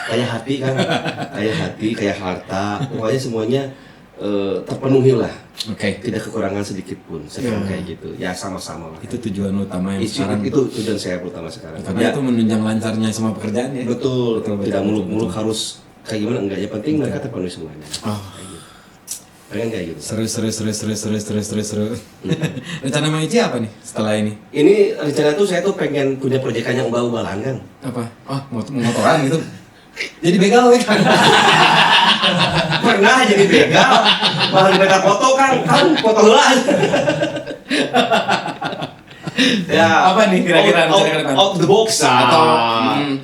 Kaya hati, Kang. Kaya hati, kaya harta. Pokoknya semuanya terpenuhi lah. Oke. Tidak kekurangan sedikit pun, sekarang kayak gitu. Ya sama-sama lah. Itu tujuan utama yang sekarang. Itu tujuan saya pertama sekarang. Karena itu menunjang lancarnya semua pekerjaan ya. Betul. Tidak muluk-muluk harus kayak gimana enggak. Yang penting mereka terpenuhi semuanya. Oh. Pengen kayak gitu. Seru. Rencana Mang Ici apa nih setelah ini? Ini rencana tuh saya tuh pengen punya proyekan yang ubah-ubahan kan. Apa? Oh, motoran gitu. Jadi begal we kan. Pernah jadi begal. Malah dibeda foto kan foto heula. Ya, Apa nih kira-kira rencana ke depan? out the box Atau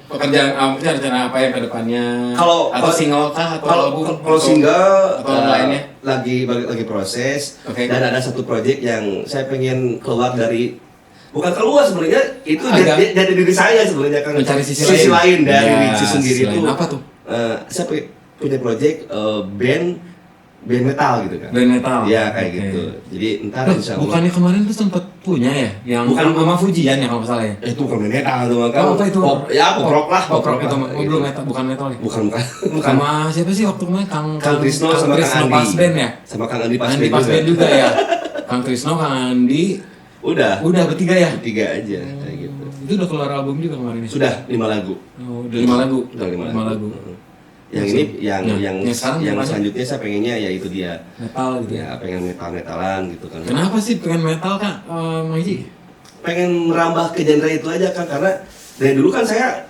pekerjaan rencana apa yang ke depannya? Atau single kah atau album? Kalau single atau lainnya? lagi proses. Oke. Dan ada satu project yang saya pengen keluar dari, bukan keluar sebenarnya, itu jadi diri saya sebenarnya kan. Mencari sisi lain dari ya, diri sendiri itu. apa tuh? Saya punya project band metal gitu kan. Band metal. Ya kayak Oke. gitu. Jadi entar insya Allah. Bukannya kemarin tuh sempat punya ya, yang Bukan sama Fujian ya kalau nggak salah ya. Itu bukan band metal tuh kan. Oh, apa itu? Pop, ya pop rock lah. Pop rock itu lah, gitu. belum metal, bukan metal ya. Bukan. Sama siapa sih waktu kemarin Kang Trisno sama Kang Andi. Pasben ya. Sama Kang Andi Andi Pasben juga ya. Kang Trisno, Kang Andi. Udah Bertiga ya. Bertiga aja kayak gitu. Itu udah keluar album juga kemarin ya. Sudah 5 lagu. Oh, udah 5 lagu. Udah 5 lagu. Yang ini yang sekarang gimana? selanjutnya saya pengennya ya itu dia. Metal gitu ya. Ya pengen metal-metalan gitu kan. Kenapa sih pengen metal Kak? Mang Ici? Pengen merambah ke genre itu aja kan, karena dari dulu kan saya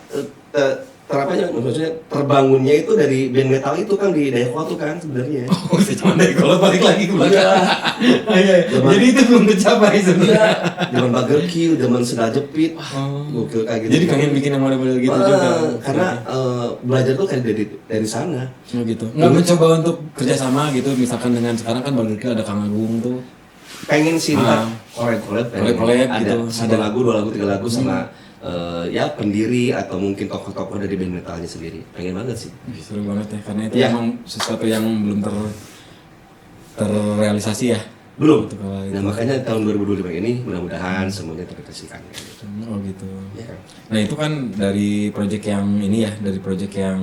terapanya maksudnya terbangunnya itu dari band metal itu kan di Dayakolot tuh kan sebenarnya. Oh, saya cuma Dayakolot balik lagi ke belakang. Iya. Jadi itu belum tercapai sebenarnya. Zaman Burger Kill, zaman Sendal Jepit, gokil kayak gitu. Jadi pengen bikin yang model-model gitu juga. Karena belajar tuh kan dari sana. Oh gitu. Nggak mencoba untuk kerjasama gitu, misalkan dengan sekarang kan Burger Kill ada Kang Agung tuh. Pengen sih ntar collab Collab gitu. ada 1 lagu 2 lagu 3 lagu sama ya pendiri atau mungkin tokoh-tokoh dari band metalnya sendiri. Pengen banget sih. Seru banget ya, karena itu Ya. emang sesuatu yang belum terrealisasi ya. Belum. Gitu, kalau Nah makanya tahun 2025 ini mudah-mudahan semuanya terrealisasikan. Gitu. Oh gitu. Ya. Nah itu kan dari project yang ini ya, dari project yang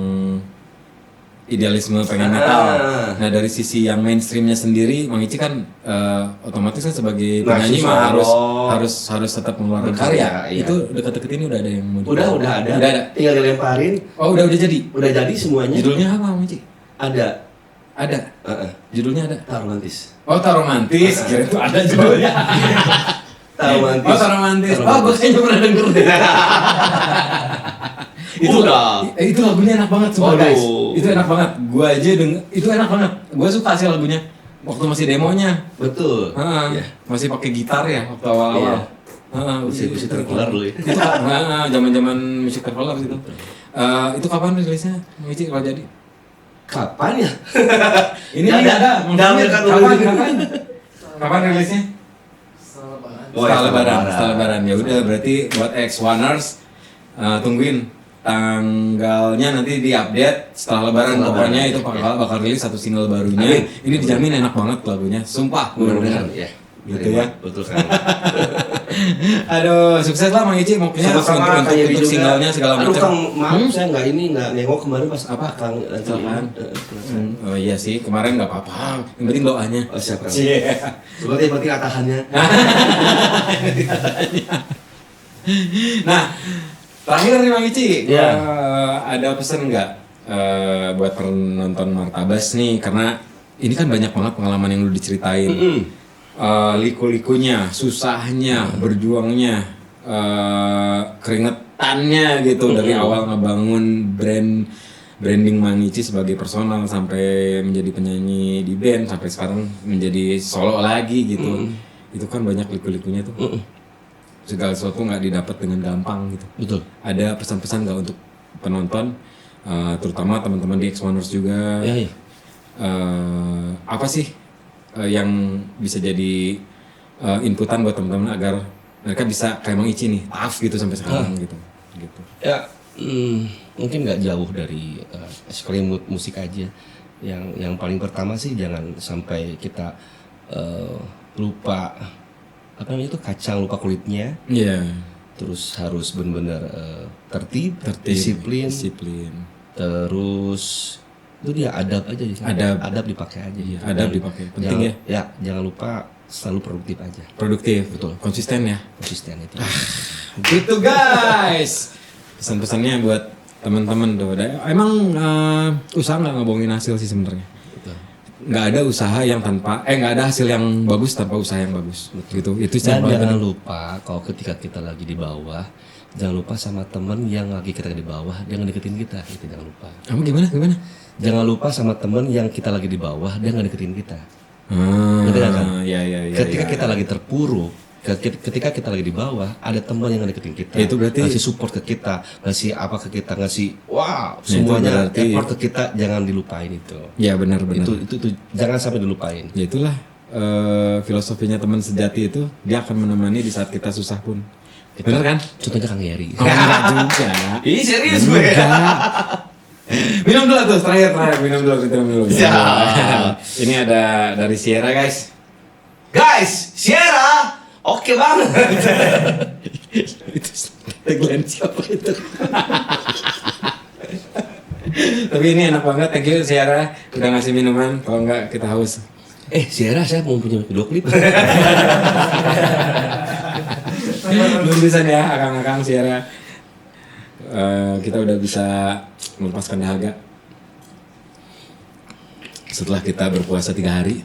idealisme pengen metal. Nah dari sisi yang mainstreamnya sendiri, Mang Ici kan otomatis kan sebagai penyanyi mah harus tetap mengeluarkan karya. Iya. Itu dekat-dekat ini udah ada yang mau Udah ada. Tinggal dilemparin. Oh udah jadi. Udah jadi semuanya. Judulnya apa Mang Ici? Ada. Judulnya ada. Taromantis. Oh Taromantis. Kira itu ada judulnya. Taromantis. Oh Taromantis. Oh gue kayaknya pernah denger deh. Itu lagunya enak banget sumpah guys. Itu enak banget. Gua aja itu enak banget. Gua suka sih lagunya. Waktu masih demonya. Betul. Ya. Masih pakai gitar ya waktu awal-awal. Musik terkelar dulu ya. Itu zaman-zaman musik terkelar gitu. Itu kapan rilisnya? Mici kalau jadi? Kapan ya? Ini ada. Kapan rilisnya? Setelah Lebaran. Ya udah berarti buat X1ers tungguin tanggalnya nanti diupdate setelah Lebaran. Pokoknya itu bakal rilis satu single barunya. Ini dijamin enak banget lagunya. Sumpah. Mudah-mudahan ya. Gitu ya. Betul sekali. Aduh, sukses lah Mang Ici. Mungkin untuk singlenya segala macam. Aduh Kang, maaf saya nggak nengok kemarin pas Apa? Kang Kecelakaan. Oh iya sih, kemarin nggak apa-apa. Yang penting doanya. Oh siap Kang. Cie. Seperti penting atahannya. Nah, terakhir nih Mang Ici, Ya. ada pesan nggak buat penonton Martabas nih? Karena ini kan banyak banget pengalaman yang lu diceritain. Liku-likunya, susahnya, berjuangnya, keringetannya gitu dari awal ngebangun branding Mang Ici sebagai personal sampai menjadi penyanyi di band sampai sekarang menjadi solo lagi gitu. Itu kan banyak liku-likunya tuh. Segala sesuatu nggak didapat dengan gampang gitu. Betul. Ada pesan-pesan nggak untuk penonton, terutama teman-teman di X1ers juga? Ya. Apa sih yang bisa jadi inputan buat teman-teman agar mereka bisa kayak Mang Ici nih, tough gitu sampai sekarang gitu. Ya, mungkin nggak jauh dari sekalian musik aja. Yang paling pertama sih jangan sampai kita lupa apa namanya itu kacang lupa kulitnya. Iya. Terus harus benar-benar tertib, Disiplin. Terus Itu dia adab aja gitu. Adab dipakai aja. Iya, adab dipakai. Penting jangan, ya. Jangan lupa selalu produktif aja. Produktif. Betul. Konsisten ya. Konsisten itu. Gitu guys. Pesan-pesannya buat teman-teman tuh. Emang usaha nggak ngebohongin hasil sih sebenarnya. Nggak ada usaha yang nggak ada hasil yang bagus tanpa usaha yang bagus. Gitu. Itu Dan jangan lupa kalau ketika kita lagi di bawah, jangan lupa sama temen yang lagi kita di bawah, jangan deketin kita. Itu jangan lupa. Kamu gimana? Jangan lupa sama temen yang kita lagi di bawah, dia nggak deketin kita. Ngerti kan? Iya. Ketika kita lagi terpuruk, ketika kita lagi di bawah, ada teman yang deketin kita. Itu berarti ngasih support ke kita, ngasih apa ke kita, ngasih semuanya effort ke kita, jangan dilupain itu. Ya benar. Itu jangan sampai dilupain. Ya itulah filosofinya teman sejati itu, dia akan menemani di saat kita susah pun. Benar kan? Contohnya Kang Yeri. Enggak juga. Ih serius gue. Minum dulu tuh, terakhir minum dulu. Ya. Ini ada dari Sierra guys. Guys, Sierra, oke banget. Itu tagline siapa itu? Tapi ini enak banget, thank you Sierra udah ngasih minuman. Kalau enggak kita haus. Sierra, saya mau punya video klip. Belum bisa ya, akang-akang Sierra. Kita udah bisa melepaskan dahaga setelah kita berpuasa 3 hari.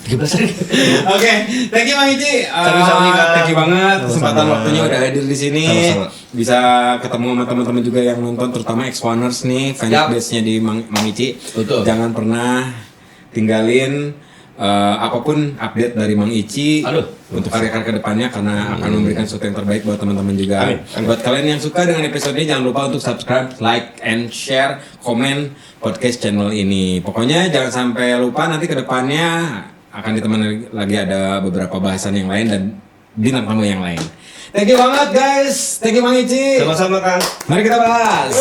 13 hari. Oke, thank you Mang Ici. Thank you banget kesempatan waktunya udah hadir di sini. Sama-sama. Bisa ketemu sama teman-teman juga yang nonton, terutama X1ers nih, fanbase-nya di Mang Ici. Betul. Jangan pernah tinggalin apapun update dari Mang Ici untuk karya-karya kedepannya, karena akan memberikan sesuatu yang terbaik buat teman-teman juga. Amin. Buat kalian yang suka dengan episode ini, jangan lupa untuk subscribe, like, and share, komen podcast channel ini. Pokoknya jangan sampai lupa, nanti kedepannya akan ditemani lagi ada beberapa bahasan yang lain dan bintang tamu yang lain. Thank you banget guys, thank you Mang Ici. Sama-sama Kang. Mari kita bahas.